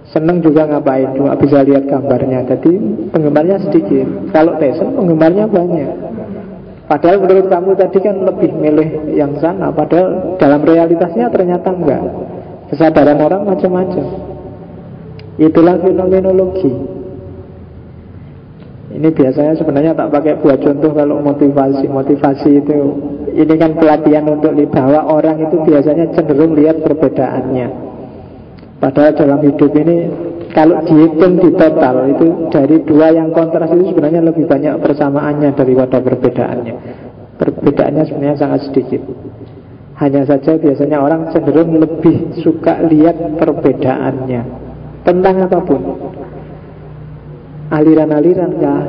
Seneng juga ngapain, cuma bisa lihat gambarnya. Jadi penggemarnya sedikit. Kalau Tyson penggemarnya banyak. Padahal menurut kamu tadi kan lebih milih yang sana, padahal dalam realitasnya ternyata enggak. Kesadaran orang macam-macam. Itulah fenomenologi. Ini biasanya sebenarnya tak pakai buat contoh kalau motivasi. Motivasi itu, ini kan pelatihan untuk bahwa orang itu biasanya cenderung lihat perbedaannya. Padahal dalam hidup ini kalau dihitung di total itu dari dua yang kontras itu sebenarnya lebih banyak persamaannya daripada perbedaannya. Perbedaannya sebenarnya sangat sedikit. Hanya saja biasanya orang cenderung lebih suka lihat perbedaannya tentang apapun. Aliran-aliran kah,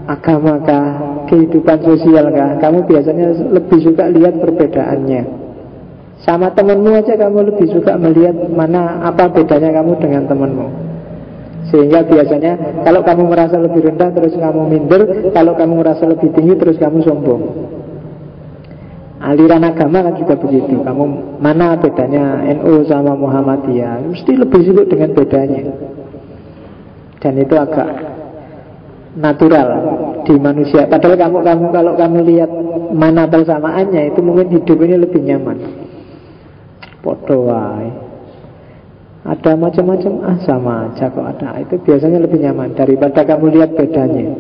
agama kah, kehidupan sosial kah, kamu biasanya lebih suka lihat perbedaannya. Sama temanmu aja kamu lebih suka melihat mana apa bedanya kamu dengan temanmu. Sehingga biasanya kalau kamu merasa lebih rendah terus kamu minder, kalau kamu merasa lebih tinggi terus kamu sombong. Aliran agama kan juga begitu. Kamu mana bedanya NU sama Muhammadiyah, mesti lebih sibuk dengan bedanya. Dan itu agak natural di manusia. Padahal kalau kamu lihat mana persamaannya, itu mungkin hidup ini lebih nyaman. Podo wae. Ada macam-macam, sama aja kok ada. Itu biasanya lebih nyaman daripada kamu lihat bedanya.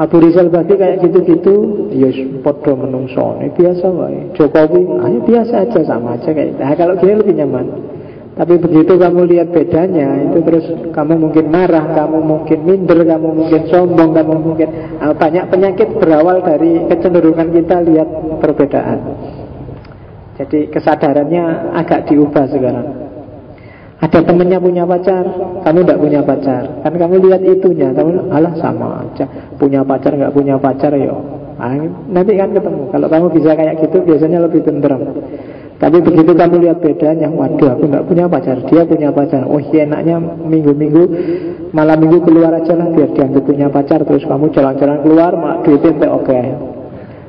Abu Rizal Bakri kayak gitu-gitu, ya podo menungso, biasa wae. Jokowi, biasa aja, sama aja kayak. Nah, kalau gini lebih nyaman. Tapi begitu kamu lihat bedanya, itu terus kamu mungkin marah, kamu mungkin minder, kamu mungkin sombong, kamu mungkin banyak penyakit berawal dari kecenderungan kita lihat perbedaan. Jadi kesadarannya agak diubah sekarang. Ada temennya punya pacar, kamu tidak punya pacar. Kan kamu lihat itunya, kamu alah sama aja. Punya pacar nggak punya pacar yo. Nanti kan ketemu. Kalau kamu bisa kayak gitu biasanya lebih tenteram. Tapi begitu kamu lihat bedanya, waduh aku nggak punya pacar, dia punya pacar. Oh iya enaknya minggu-minggu, malam minggu keluar aja lah biar dia punya pacar. Terus kamu jalan-jalan keluar, duitnya oke.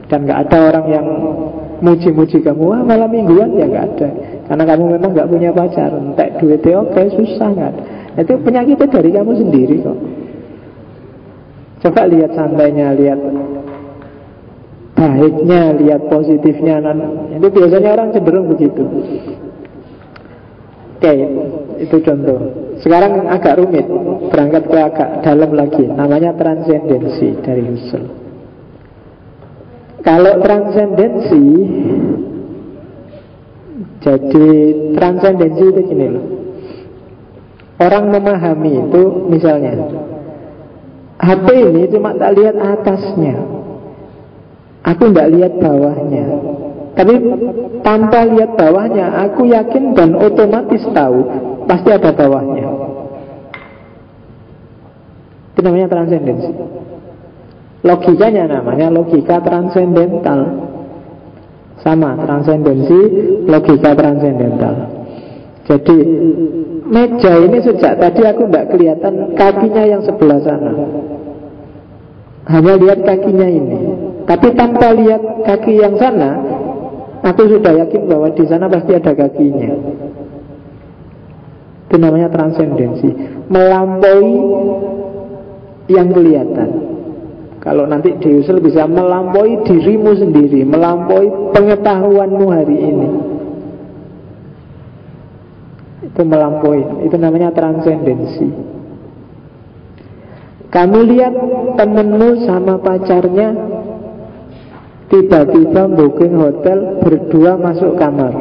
Dan nggak ada orang yang muji-muji kamu, wah malam mingguan, ya nggak ada. Karena kamu memang nggak punya pacar, entek duitnya oke, susah kan. Itu penyakitnya dari kamu sendiri kok. Coba lihat santainya, lihat baiknya, lihat positifnya. Itu biasanya orang cenderung begitu. Oke, itu contoh. Sekarang agak rumit, berangkat ke agak dalam lagi. Namanya transendensi dari Husserl. Kalau transendensi, jadi transendensi itu gini loh. Orang memahami itu misalnya HP ini cuma tak lihat atasnya, aku tidak lihat bawahnya. Tapi tanpa lihat bawahnya, aku yakin dan otomatis tahu pasti ada bawahnya. Itu namanya transendensi. Logikanya namanya logika transendental. Sama, transendensi, logika transendental. Jadi meja ini sejak tadi aku tidak kelihatan kakinya yang sebelah sana, hanya lihat kakinya ini. Tapi tanpa lihat kaki yang sana, aku sudah yakin bahwa di sana pasti ada kakinya. Itu namanya transendensi, melampaui yang kelihatan. Kalau nanti di Husserl bisa melampaui dirimu sendiri, melampaui pengetahuanmu hari ini. Itu melampaui, itu namanya transendensi. Kamu lihat temenmu sama pacarnya tiba-tiba booking hotel, berdua masuk kamar.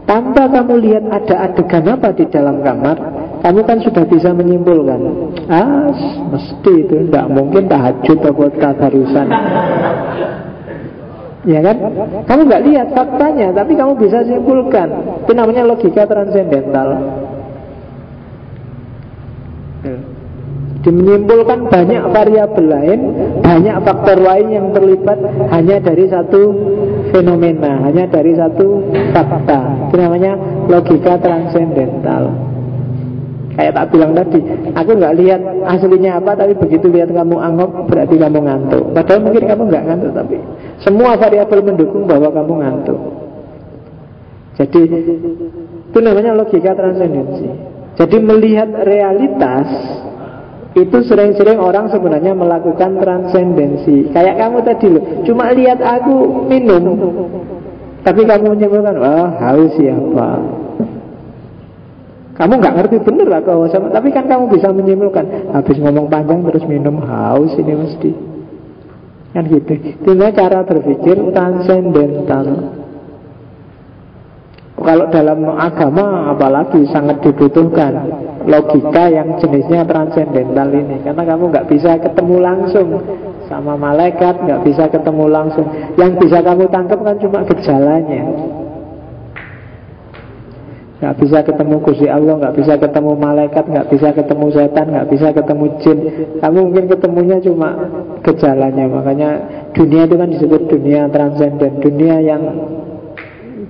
Tanpa kamu lihat ada adegan apa di dalam kamar, kamu kan sudah bisa menyimpulkan, mesti itu tidak mungkin tahajud atau tadarusan. Ya kan? Kamu nggak lihat faktanya, tapi kamu bisa simpulkan. Itu namanya logika transendental. Menyimpulkan banyak variabel lain, banyak faktor lain yang terlibat hanya dari satu fenomena, hanya dari satu fakta. Itu namanya logika transendental. Kayak tak bilang tadi, aku nggak lihat aslinya apa, tapi begitu lihat kamu anggap berarti kamu ngantuk. Padahal mungkin kamu nggak ngantuk, tapi semua variabel mendukung bahwa kamu ngantuk. Jadi itu namanya logika transendensi. Jadi melihat realitas itu sering-sering orang sebenarnya melakukan transendensi. Kayak kamu tadi loh, cuma lihat aku minum, tapi kamu menyimpulkan, wah haus siapa? Kamu nggak ngerti bener lah kehausan, tapi kan kamu bisa menyimpulkan. Habis ngomong panjang terus minum, haus ini mesti. Kan gitu. Itu cara berpikir transendental. Kalau dalam agama apalagi sangat dibutuhkan logika yang jenisnya transendental ini. Karena kamu nggak bisa ketemu langsung sama malaikat, nggak bisa ketemu langsung. Yang bisa kamu tangkap kan cuma gejalanya. Nggak bisa ketemu Gusti Allah, nggak bisa ketemu malaikat, nggak bisa ketemu setan, nggak bisa ketemu jin. Kamu mungkin ketemunya cuma gejalanya. Makanya dunia itu kan disebut dunia transenden, dunia yang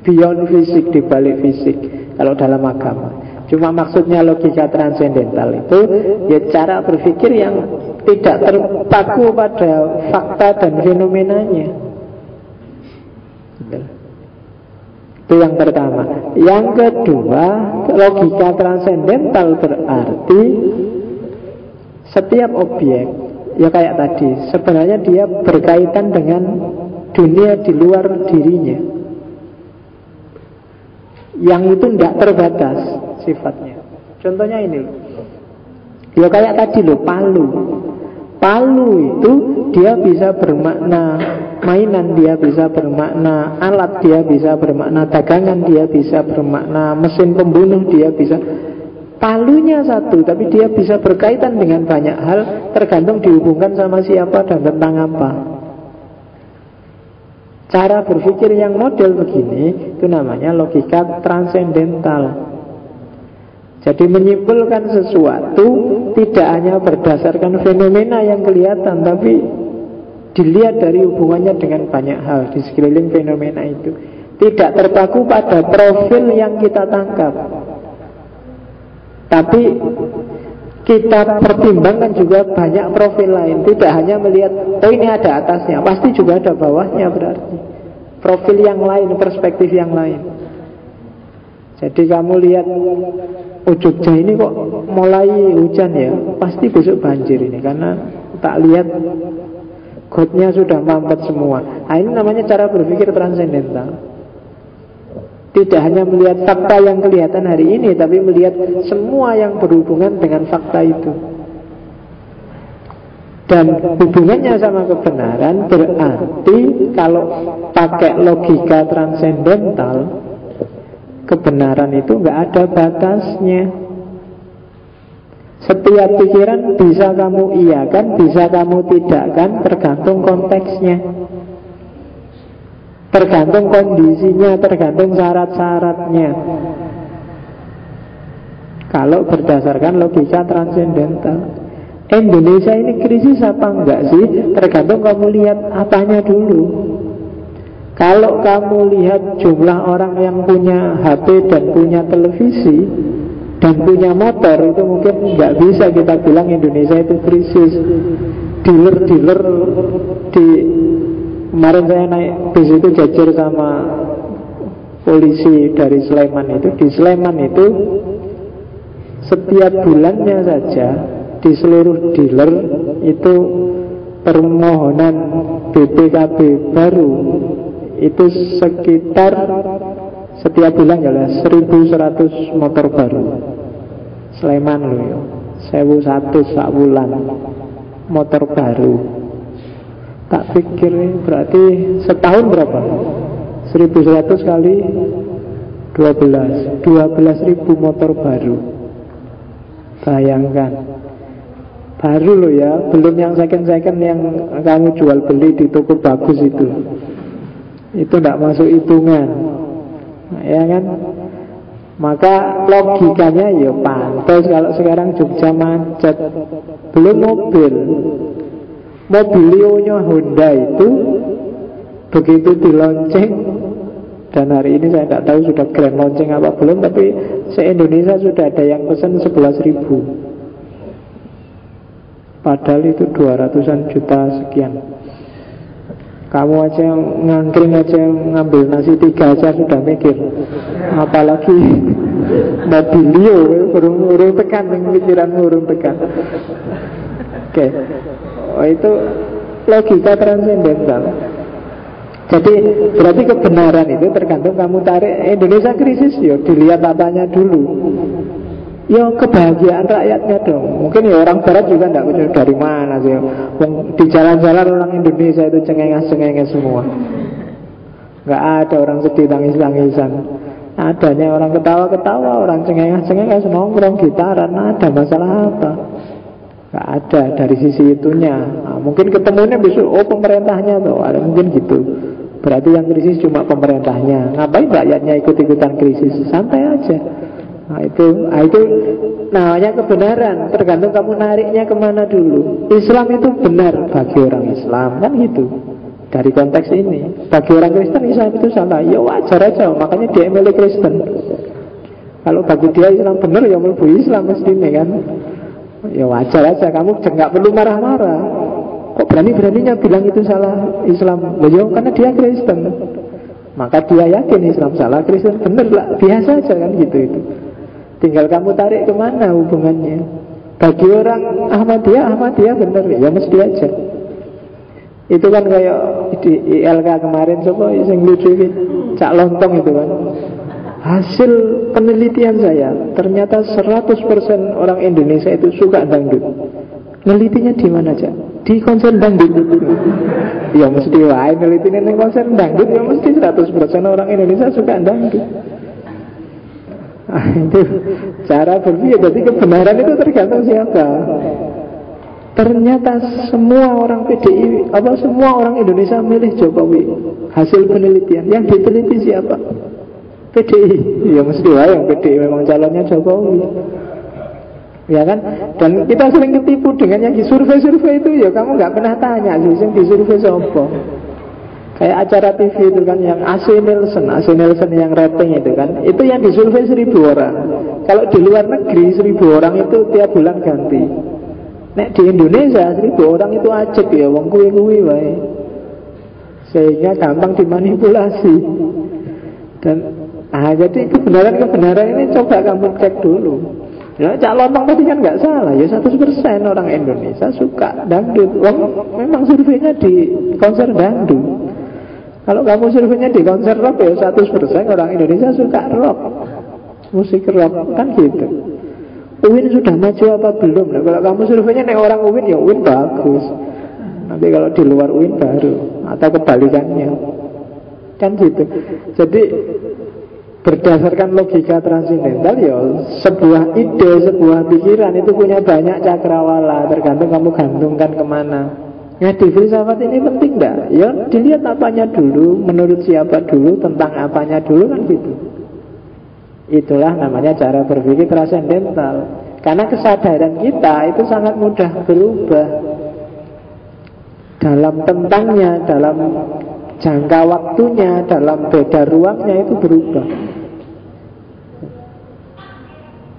beyond fisik, dibalik fisik kalau dalam agama. Cuma maksudnya logika transendental itu ya cara berpikir yang tidak terpaku pada fakta dan fenomenanya. Itu yang pertama. Yang kedua, logika transendental berarti setiap objek, ya kayak tadi, sebenarnya dia berkaitan dengan dunia di luar dirinya, yang itu tidak terbatas sifatnya. Contohnya ini loh, ya kayak tadi loh, palu. Palu itu dia bisa bermakna mainan, dia bisa bermakna alat, dia bisa bermakna dagangan, dia bisa bermakna mesin pembunuh, dia bisa. Palunya satu, tapi dia bisa berkaitan dengan banyak hal, tergantung dihubungkan sama siapa dan tentang apa. Cara berpikir yang model begini itu namanya logika transendental. Jadi menyimpulkan sesuatu tidak hanya berdasarkan fenomena yang kelihatan, tapi dilihat dari hubungannya dengan banyak hal di sekeliling fenomena itu. Tidak terpaku pada profil yang kita tangkap, tapi kita pertimbangkan juga banyak profil lain. Tidak hanya melihat, oh ini ada atasnya, pasti juga ada bawahnya, berarti profil yang lain, perspektif yang lain. Jadi kamu lihat, oh Jogja ini kok mulai hujan ya, pasti besok banjir ini, karena tak lihat gotnya sudah mampet semua. Nah, ini namanya cara berpikir transendental. Tidak hanya melihat fakta yang kelihatan hari ini, tapi melihat semua yang berhubungan dengan fakta itu. Dan hubungannya sama kebenaran berarti kalau pakai logika transendental, kebenaran itu nggak ada batasnya. Setiap pikiran bisa kamu iyakan, bisa kamu tidakkan, tergantung konteksnya, tergantung kondisinya, tergantung syarat-syaratnya. Kalau berdasarkan logika transendental, Indonesia ini krisis apa enggak sih? Tergantung kamu lihat apanya dulu. Kalau kamu lihat jumlah orang yang punya HP dan punya televisi dan punya motor, itu mungkin nggak bisa kita bilang Indonesia itu krisis. Dealer-dealer di kemarin saya naik bis itu jajar sama polisi dari Sleman itu. Di Sleman itu setiap bulannya saja di seluruh dealer itu permohonan BPKB baru itu sekitar setiap bulan ya 1.100 motor baru. Sleman loh ya, 1.100 sak bulan motor baru. Tak pikir berarti setahun berapa? 1.100 kali 12 12.000 motor baru. Bayangkan, baru loh ya, belum yang second-second yang kamu jual beli di toko bagus itu tidak masuk hitungan, ya kan? Maka logikanya ya pantas kalau sekarang Jogja macet. Belum mobilionya Honda itu begitu dilonceng Dan hari ini saya tidak tahu sudah grand launching apa belum, tapi se-Indonesia sudah ada yang pesan 11.000. Padahal itu 200-an juta sekian. Kamu aja ngangkring aja, ngambil nasi 3 aja sudah mikir, apalagi mobilio, urung tekan, pikiran urung tekan. Oke. Oh, itu logika transendental. Jadi berarti kebenaran itu tergantung kamu tarik. Indonesia krisis, yo dilihat apanya dulu. Yo kebahagiaan rakyatnya dong. Mungkin ya orang barat juga tidak punya dari mana sih. Di jalan-jalan orang Indonesia itu cengenges-cengenges semua. Nggak ada orang sedih tangis-tangisan. Adanya orang ketawa-ketawa, orang cengenges-cengenges nongkrong gitaran. Ada masalah apa? Nggak ada dari sisi itunya. Nah, mungkin ketemunya besok, oh pemerintahnya tuh, ada mungkin gitu. Berarti yang krisis cuma pemerintahnya. Ngapain rakyatnya ikut-ikutan krisis? Santai aja. Nah itu namanya kebenaran. Tergantung kamu nariknya kemana dulu. Islam itu benar bagi orang Islam, kan gitu. Dari konteks ini, bagi orang Kristen Islam itu salah. Ya wajar aja, makanya dia milih Kristen. Kalau bagi dia Islam benar, ya melbu Islam mestinya kan. Ya wajar aja, kamu nggak perlu marah-marah. Kok berani-beraninya bilang itu salah Islam? Loh, karena dia Kristen. Maka dia yakin Islam salah, Kristen bener lah. Biasa aja kan gitu itu. Tinggal kamu tarik kemana hubungannya. Bagi orang Ahmadiyah bener, ya mesti aja. Itu kan kayak di ILK kemarin, coba yang lucu ini, Cak Lontong itu kan. Hasil penelitian saya, ternyata 100% orang Indonesia itu suka dangdut. Nelitinya di mana aja? Di konser dangdut. Ya mesti wae nelitinya di konser dangdut, ya mesti 100% orang Indonesia suka dangdut. Itu cara berpikir. Jadi kebenaran itu tergantung siapa. Ternyata semua orang PDI, semua orang Indonesia milih Jokowi. Hasil penelitian yang diteliti siapa? PDI. Ya mesti lah yang PDI memang calonnya Jokowi. Ya kan? Dan kita sering ketipu dengan yang di survei-survei itu. Ya kamu gak pernah tanya sih yang di survei siapa. Kayak acara TV itu kan, yang AC Nielsen yang rating itu kan, itu yang disurvei 1.000 orang. Kalau di luar negeri 1.000 orang itu tiap bulan ganti. Nek di Indonesia 1.000 orang itu acek ya, wong kuwi wae. Sehingga gampang dimanipulasi. Dan jadi kebenaran ini coba kamu cek dulu. Ya, Cak Lontong tadi kan nggak salah. Ya 100% orang Indonesia suka dangdut. Memang surveinya di konser dangdut. Kalau kamu surveinya di konser rock, ya 100% orang Indonesia suka rock, musik rock, kan gitu. UIN sudah maju apa belum? Nah, kalau kamu surveinya nih orang UIN, ya UIN bagus. Nanti kalau di luar UIN baru, atau kebalikannya, kan gitu. Jadi berdasarkan logika transendental, ya sebuah ide, sebuah pikiran itu punya banyak cakrawala, tergantung kamu gantungkan kemana. Nah di filsafat ini penting enggak? Ya dilihat apanya dulu, menurut siapa dulu, tentang apanya dulu, kan gitu. Itulah namanya cara berpikir transendental. Karena kesadaran kita itu sangat mudah berubah. Dalam tentangnya, dalam jangka waktunya, dalam beda ruangnya itu berubah.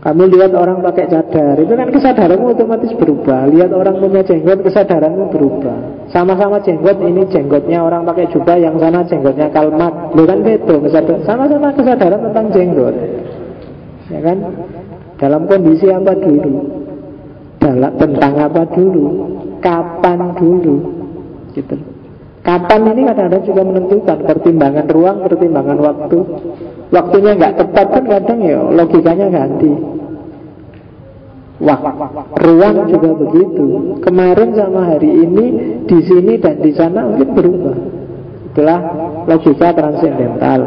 Kamu lihat orang pakai cadar, itu kan kesadaranmu otomatis berubah. Lihat orang punya jenggot, kesadaranmu berubah. Sama-sama jenggot, ini jenggotnya orang pakai jubah, yang sana jenggotnya kalmat. Loh kan beda, sama-sama kesadaran tentang jenggot. Ya kan? Dalam kondisi apa dulu? Tentang apa dulu? Kapan dulu? Gitu. Kapan ini kadang-kadang juga menentukan pertimbangan ruang, pertimbangan waktu. Waktunya nggak tepat kan kadang ya logikanya ganti. Ruang juga begitu. Kemarin sama hari ini, di sini dan di sana mungkin berubah. Itulah logika transendental.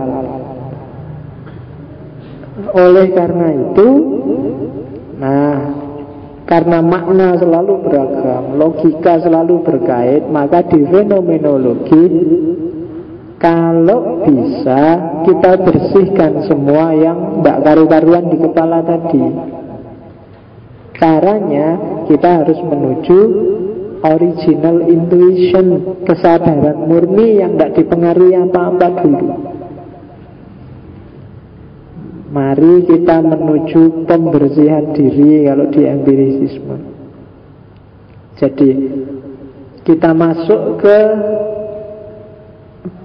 Oleh karena itu, karena makna selalu beragam, logika selalu berkait, maka di fenomenologi kalau bisa kita bersihkan semua yang tidak karu-karuan di kepala tadi. Caranya kita harus menuju original intuition, kesadaran murni yang tidak dipengaruhi apa-apa dulu. Mari kita menuju pembersihan diri kalau di empirisisme. Jadi kita masuk ke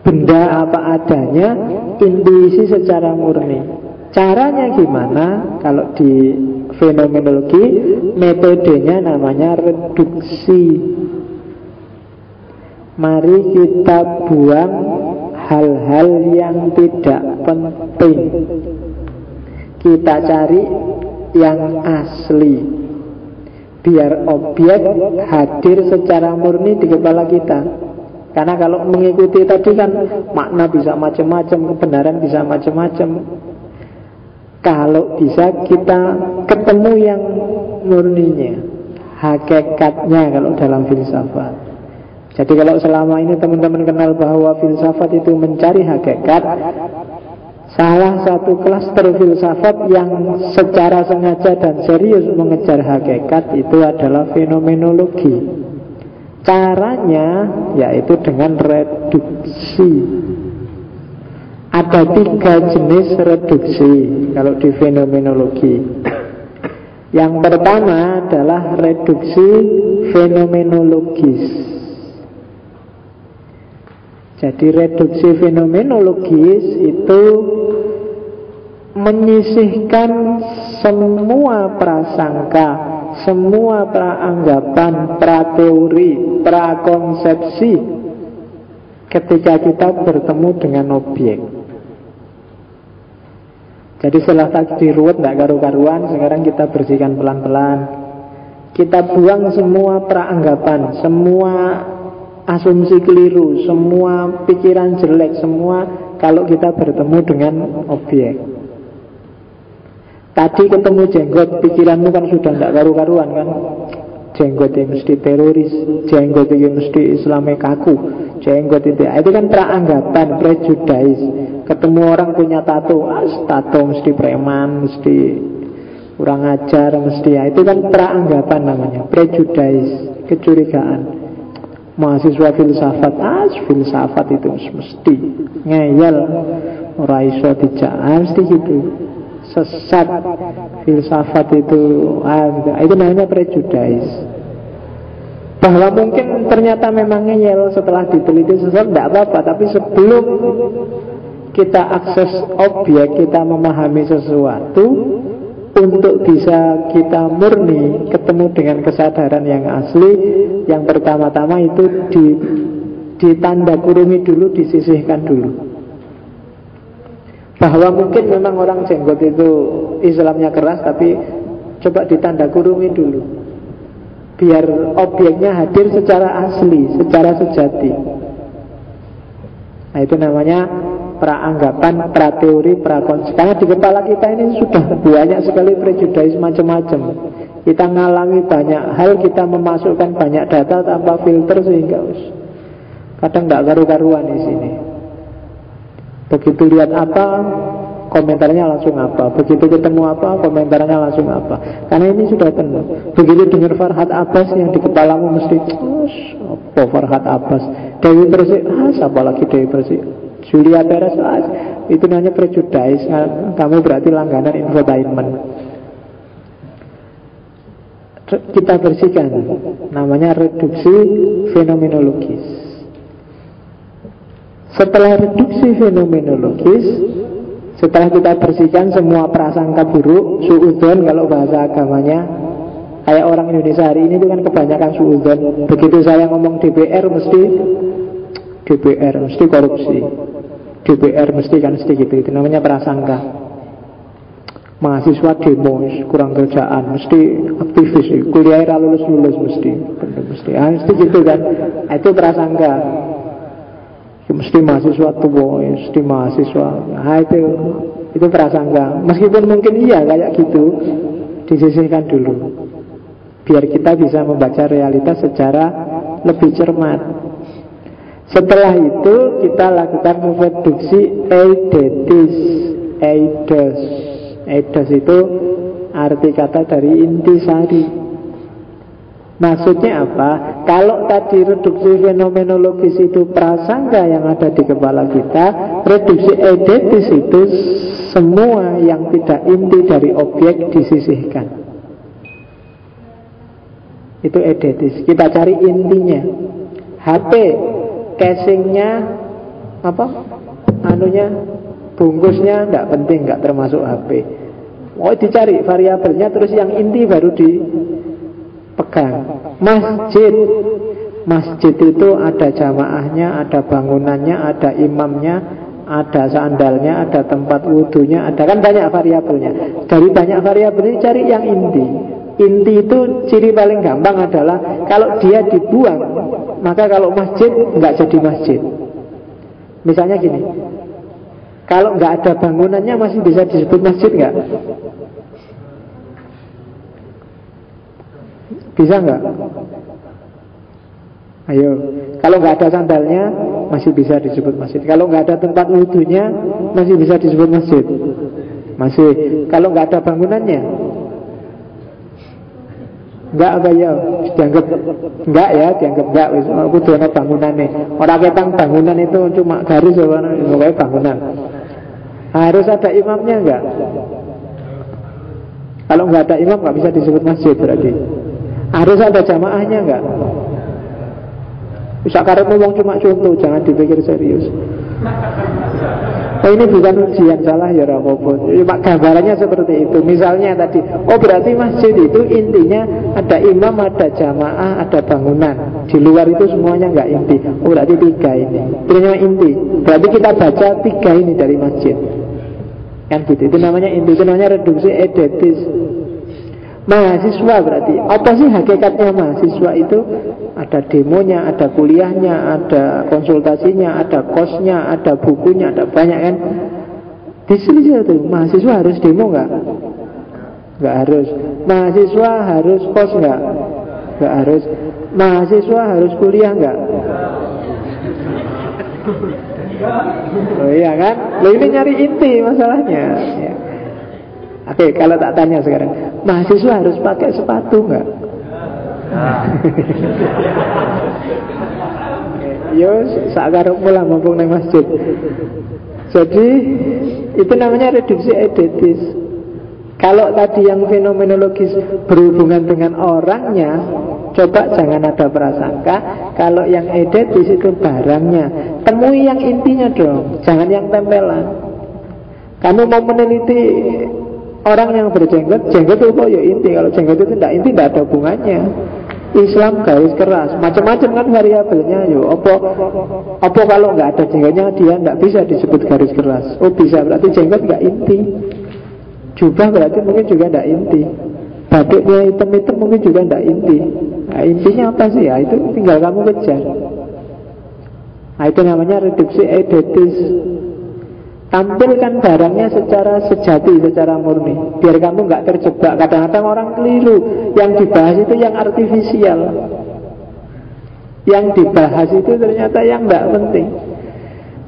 benda apa adanya, intuisi secara murni. Caranya gimana? Kalau di fenomenologi, metodenya namanya reduksi. Mari kita buang hal-hal yang tidak penting. Kita cari yang asli, biar objek hadir secara murni di kepala kita. Karena kalau mengikuti tadi kan makna bisa macam-macam, kebenaran bisa macam-macam. Kalau bisa kita ketemu yang murninya, hakikatnya kalau dalam filsafat. Jadi kalau selama ini teman-teman kenal bahwa filsafat itu mencari hakikat, salah satu klaster filsafat yang secara sengaja dan serius mengejar hakikat itu adalah fenomenologi. Caranya yaitu dengan reduksi. Ada 3 jenis reduksi kalau di fenomenologi. Yang pertama adalah reduksi fenomenologis. Jadi reduksi fenomenologis itu menyisihkan semua prasangka, semua praanggapan, prateori, prakonsepsi ketika kita bertemu dengan objek. Jadi setelah tadi ruwet tidak karu-karuan, sekarang kita bersihkan pelan-pelan. Kita buang semua praanggapan, semua asumsi keliru, semua pikiran jelek, semua kalau kita bertemu dengan objek. Tadi ketemu jenggot, pikiranmu kan sudah tidak karu-karuan kan. Jenggot ini mesti teroris, jenggot ini mesti Islamnya kaku, jenggot itu kan praanggapan, prejudice. Ketemu orang punya tato, tato mesti preman, mesti kurang ajar, mesti itu kan praanggapan namanya, prejudice, kecurigaan. Mahasiswa filsafat, filsafat itu mesti ngeyel, ora iso dijak, mesti gitu. Sesat filsafat itu itu namanya prejudice. Bahwa mungkin ternyata memang ngeyel, setelah diteliti sesat tidak apa-apa, tapi sebelum kita akses objek, kita memahami sesuatu, untuk bisa kita murni ketemu dengan kesadaran yang asli, yang pertama-tama itu ditanda kurungi dulu, disisihkan dulu. Bahwa mungkin memang orang jenggot itu Islamnya keras, tapi coba ditanda kurungi dulu, biar objeknya hadir secara asli, secara sejati. Nah itu namanya praanggapan, prateori, prakonsep. Karena di kepala kita ini sudah banyak sekali prejudice macam-macam. Kita ngalami banyak hal, kita memasukkan banyak data tanpa filter, sehingga kadang tidak karu-karuan di sini. Begitu lihat apa, komentarnya langsung apa. Begitu ketemu apa, komentarnya langsung apa. Karena ini sudah penuh. Begitu dengar Farhad Abbas, yang di kepalamu mesti apa Farhad Abbas, Dewi Persik, siapa lagi Dewi Persik, Julia Perez, itu namanya prejudice. Kamu berarti langganan infotainment. Kita bersihkan, namanya reduksi fenomenologis. Setelah reduksi fenomenologis, setelah kita bersihkan semua prasangka buruk, suudzon kalau bahasa agamanya, kayak orang Indonesia hari ini itu kan kebanyakan suudzon. Begitu saya ngomong DPR mesti korupsi, DPR mesti kan sedikit, itu namanya prasangka. Mahasiswa demo, kurang kerjaan, mesti aktivis, kuliah lulus mesti gitu kan. Itu prasangka. Mesti mahasiswa tua, mesti mahasiswa. Nah, itu prasangka. Meskipun mungkin iya kayak gitu, disisihkan dulu, biar kita bisa membaca realitas secara lebih cermat. Setelah itu kita lakukan reduksi eidetis. Eidos itu arti kata dari intisari. Maksudnya apa? Kalau tadi reduksi fenomenologis itu prasangka yang ada di kepala kita, reduksi eidetis itu semua yang tidak inti dari objek disisihkan. Itu edetis. Kita cari intinya. HP, casingnya, bungkusnya tidak penting, nggak termasuk HP. Oh, dicari variabelnya, terus yang inti baru dipegang. Masjid itu ada jamaahnya, ada bangunannya, ada imamnya, ada sandalnya, ada tempat wudhunya, ada kan banyak variabelnya. Dari banyak variabel ini cari yang inti. Inti itu ciri paling gampang adalah kalau dia dibuang, maka kalau masjid nggak jadi masjid. Misalnya gini, kalau nggak ada bangunannya masih bisa disebut masjid nggak? Bisa nggak? Ayo, kalau nggak ada sandalnya masih bisa disebut masjid. Kalau nggak ada tempat wudhunya masih bisa disebut masjid. Masih. Kalau nggak ada bangunannya, enggak apa ya? Dianggap enggak ya, dianggap enggak. Aku tuh ada bangunannya. Orang ketang bangunan itu cuma garis apa bangunan. Harus ada imamnya enggak? Kalau enggak ada imam enggak bisa disebut masjid berarti. Harus ada jamaahnya enggak? Bisa karep ngomong cuma contoh, jangan dipikir serius. Oh, ini bukan ujian, salah ya apa-apa. Cuma gambarannya seperti itu. Misalnya tadi, oh berarti masjid itu intinya ada imam, ada jamaah, ada bangunan. Di luar itu semuanya enggak inti. Oh berarti 3 ini. Itu namanya inti. Berarti kita baca 3 ini dari masjid. Kan gitu. Itu namanya inti. Itu namanya reduksi edetis. Mahasiswa berarti apa sih hakikatnya mahasiswa itu? Ada demonya, ada kuliahnya, ada konsultasinya, ada kosnya, ada bukunya, ada banyak kan. Di sini tuh mahasiswa harus demo nggak? Nggak harus. Mahasiswa harus kos nggak? Nggak harus. Mahasiswa harus kuliah nggak? Oh iya kan? Loh ini nyari inti masalahnya ya. Oke, kalau tak tanya sekarang, mahasiswa harus pakai sepatu nggak? Yo, sakarep mulah mumpung nang masjid. Jadi itu namanya reduksi edetis. Kalau tadi yang fenomenologis berhubungan dengan orangnya, coba jangan ada prasangka. Kalau yang edetis itu barangnya. Temui yang intinya dong, jangan yang tempelan. Kamu mau meneliti orang yang berjenggot, jenggot itu kok ya inti. Kalau jenggot itu tidak inti, tidak ada hubungannya. Islam garis keras, macam-macam kan variabelnya. Yo, apa kalau nggak ada jenggotnya dia tidak bisa disebut garis keras? Oh bisa, berarti jenggot nggak inti. Jubah berarti mungkin juga tidak inti. Batiknya hitam-hitam mungkin juga tidak inti. Nah, intinya apa sih ya? Itu tinggal kamu kejar. Nah, itu namanya reduksi edetis. Tampilkan barangnya secara sejati, secara murni, biar kamu nggak terjebak. Kadang-kadang orang keliru. Yang dibahas itu yang artifisial. Yang dibahas itu ternyata yang nggak penting.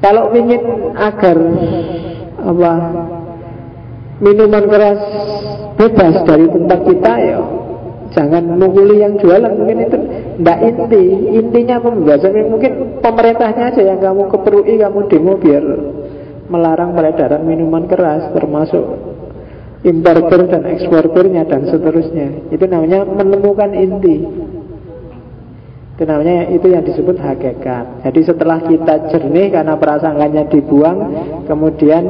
Kalau ingin agar minuman keras bebas dari tempat kita, ya jangan mukuli yang jualan. Mungkin itu nggak inti. Intinya pembebasan. Mungkin pemerintahnya aja yang kamu keperui, kamu demo biar melarang peredaran minuman keras, termasuk importer dan eksporternya dan seterusnya. Itu namanya menemukan inti. Itu namanya, itu yang disebut hakikat. Jadi setelah kita jernih karena prasangkanya dibuang, kemudian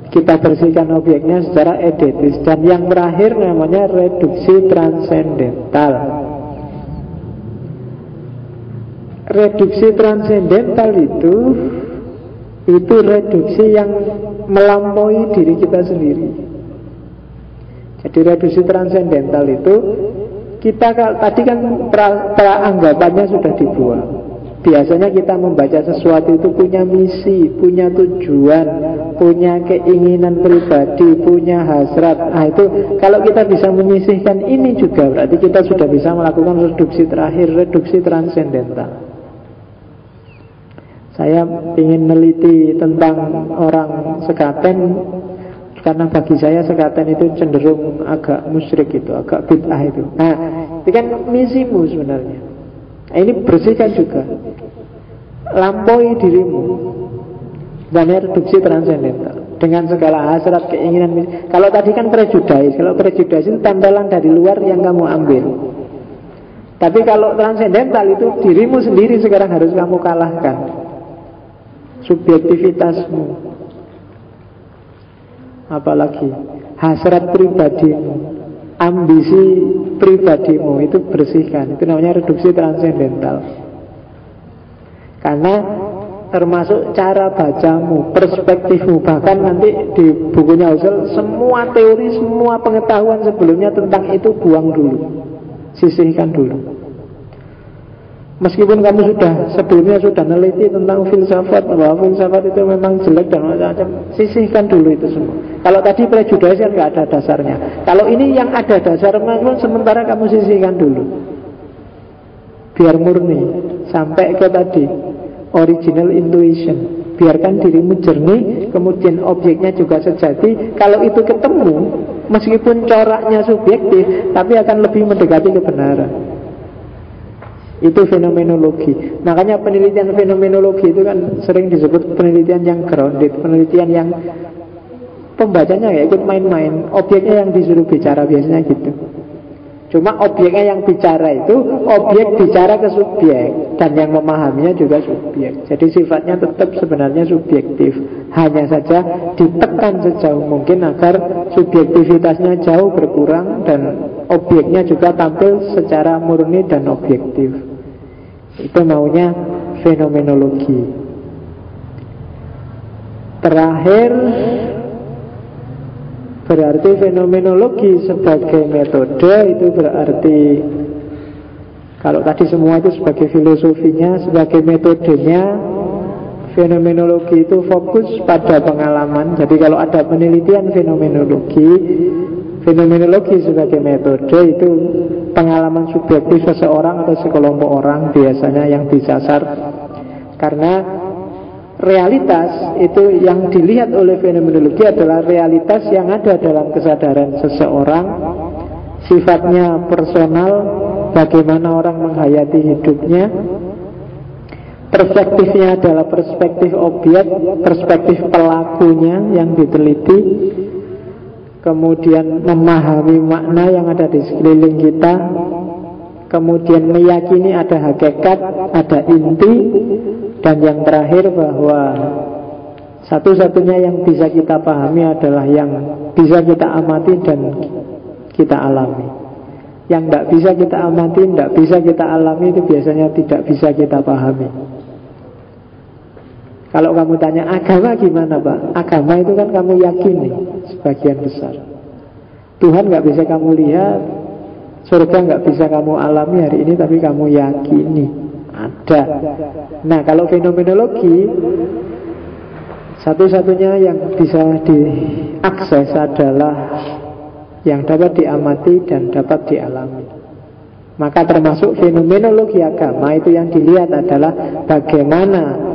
kita bersihkan objeknya secara edetis. Dan yang terakhir namanya reduksi transendental. Reduksi transendental itu reduksi yang melampaui diri kita sendiri. Jadi reduksi transendental itu kita tadi kan anggapannya sudah dibuang. Biasanya kita membaca sesuatu itu punya misi, punya tujuan, punya keinginan pribadi, punya hasrat. Nah itu kalau kita bisa menyisihkan ini juga, berarti kita sudah bisa melakukan reduksi terakhir, reduksi transendental. Saya ingin meneliti tentang orang sekaten, karena bagi saya sekaten itu cenderung agak musyrik itu, agak bid'ah itu. Nah, itu kan misimu sebenarnya. Nah, ini bersihkan juga, lampaui dirimu, dan reduksi transendental. dengan segala hasrat, keinginan. Kalau tadi kan prejudice. Kalau prejudice itu tempelan dari luar yang kamu ambil. Tapi kalau transendental itu dirimu sendiri sekarang harus kamu kalahkan, subjektivitasmu, apalagi hasrat pribadimu, ambisi pribadimu, itu bersihkan. Itu namanya reduksi transendental. Karena termasuk cara bacamu, perspektifmu. Bahkan nanti di bukunya Husserl, semua teori, semua pengetahuan sebelumnya tentang itu buang dulu, sisihkan dulu. Meskipun kamu sebelumnya sudah neliti tentang filsafat, bahwa filsafat itu memang jelek dan macam-macam, sisihkan dulu itu semua. Kalau tadi prejudice kan nggak ada dasarnya. Kalau ini yang ada dasar, sementara kamu sisihkan dulu, biar murni sampai ke tadi original intuition. Biarkan dirimu jernih, kemudian objeknya juga sejati. Kalau itu ketemu, meskipun coraknya subjektif, tapi akan lebih mendekati kebenaran. Itu fenomenologi. Makanya penelitian fenomenologi itu kan sering disebut penelitian yang grounded, penelitian yang pembacanya ya ikut main-main, objeknya yang disuruh bicara, biasanya gitu. Cuma objeknya yang bicara itu objek bicara ke subjek, dan yang memahaminya juga subjek. Jadi sifatnya tetap sebenarnya subjektif, hanya saja ditekan sejauh mungkin agar subjektivitasnya jauh berkurang dan objeknya juga tampil secara murni dan objektif. Itu maunya fenomenologi. Terakhir, berarti fenomenologi sebagai metode itu berarti, kalau tadi semua itu sebagai filosofinya, sebagai metodenya, fenomenologi itu fokus pada pengalaman. Jadi kalau ada penelitian fenomenologi sebagai metode itu pengalaman subjektif seseorang atau sekelompok orang biasanya yang disasar. Karena realitas itu yang dilihat oleh fenomenologi adalah realitas yang ada dalam kesadaran seseorang, sifatnya personal, bagaimana orang menghayati hidupnya. Perspektifnya adalah perspektif objek, perspektif pelakunya yang diteliti. Kemudian memahami makna yang ada di sekeliling kita. Kemudian meyakini ada hakikat, ada inti. Dan yang terakhir bahwa satu-satunya yang bisa kita pahami adalah yang bisa kita amati dan kita alami. Yang tidak bisa kita amati, tidak bisa kita alami, itu biasanya tidak bisa kita pahami. Kalau kamu tanya agama gimana Pak? Agama itu kan kamu yakini sebagian besar. Tuhan nggak bisa kamu lihat, surga nggak bisa kamu alami hari ini, tapi kamu yakini ada. Nah kalau fenomenologi, satu-satunya yang bisa diakses adalah yang dapat diamati dan dapat dialami. Maka termasuk fenomenologi agama itu yang dilihat adalah bagaimana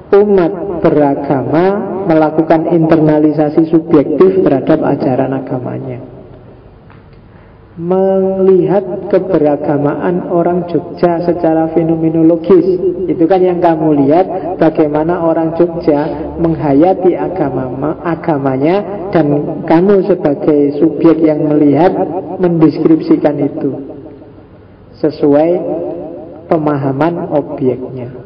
umat beragama melakukan internalisasi subjektif terhadap ajaran agamanya. Melihat keberagamaan orang Jogja secara fenomenologis, itu kan yang kamu lihat, bagaimana orang Jogja menghayati agamanya, dan kamu sebagai subjek yang melihat mendeskripsikan itu sesuai pemahaman objeknya.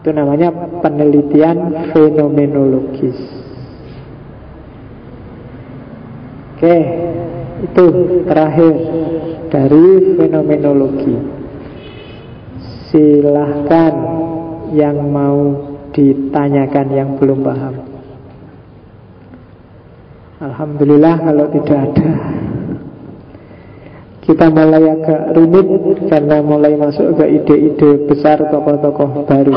Itu namanya penelitian fenomenologis. Oke, itu terakhir dari fenomenologi. Silahkan yang mau ditanyakan yang belum paham. Alhamdulillah kalau tidak ada. Kita mulai agak rumit karena mulai masuk ke ide-ide besar tokoh-tokoh baru.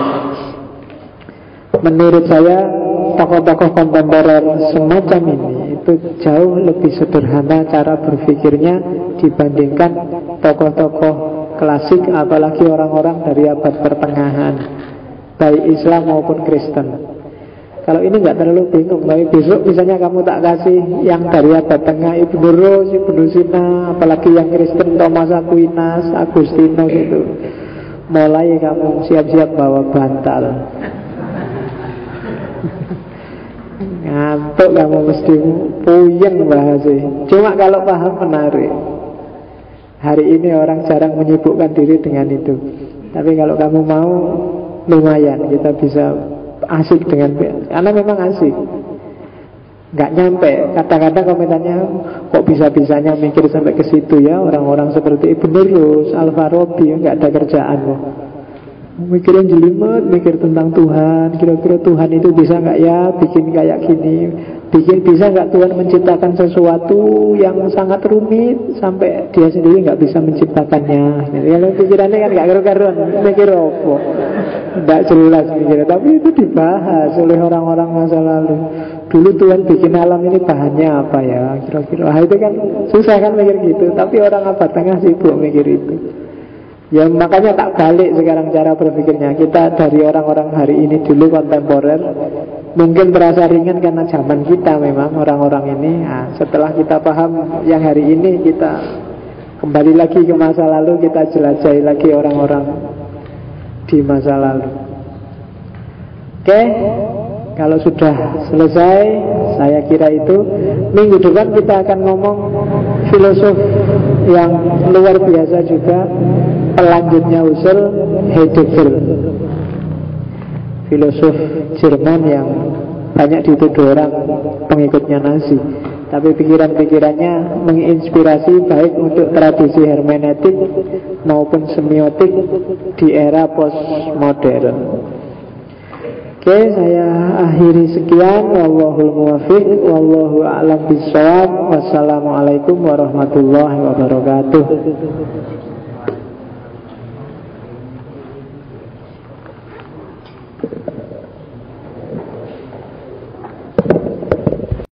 Menurut saya tokoh-tokoh kontemporer semacam ini itu jauh lebih sederhana cara berpikirnya dibandingkan tokoh-tokoh klasik, apalagi orang-orang dari abad pertengahan, baik Islam maupun Kristen. Kalau ini nggak terlalu bingung, tapi besok misalnya kamu tak kasih yang dari abad tengah, Ibnu Rus, Ibnu Sina, apalagi yang Kristen Thomas Aquinas, Agustinus itu, mulai kamu siap-siap bawa bantal. Ngantuk kamu mesti puyeng bahasnya. Cuma kalau paham menarik. Hari ini orang jarang menyibukkan diri dengan itu. Tapi kalau kamu mau, lumayan kita bisa asik dengan, karena memang asik. Nggak nyampe. Kata-kata komentarnya, kok bisa-bisanya mikir sampai ke situ ya. Orang-orang seperti Ibnu Rus, Al-Farabi, nggak ada kerjaan loh. Mikirin jelimet, mikir tentang Tuhan. Kira-kira Tuhan itu bisa nggak ya bikin kayak gini? Bisa nggak Tuhan menciptakan sesuatu yang sangat rumit sampai dia sendiri nggak bisa menciptakannya? Kalau pikirannya kan nggak karu-karuan, mikir apa? Nggak jelas mikirnya. Tapi itu dibahas oleh orang-orang masa lalu. Dulu Tuhan bikin alam ini bahannya apa ya? Kira-kira itu kan susah kan mikir gitu. Tapi orang abad tengah sibuk mikir itu. Ya makanya tak balik sekarang cara berpikirnya. Kita dari orang-orang hari ini dulu kontemporer, mungkin terasa ringan karena zaman kita memang orang-orang ini. Nah, setelah kita paham yang hari ini, kita kembali lagi ke masa lalu, kita jelajahi lagi orang-orang di masa lalu. Oke, kalau sudah selesai, saya kira itu minggu depan kita akan ngomong filosof yang luar biasa juga, pelanjutnya Husserl, Heidegger, filosof Jerman yang banyak dituduh orang pengikutnya Nazi. Tapi pikiran-pikirannya menginspirasi baik untuk tradisi hermeneutik maupun semiotik di era postmodern. Oke, saya akhiri sekian. Wallahul muwaffiq, wallahu a'lam bishawab. Wassalamualaikum warahmatullahi wabarakatuh.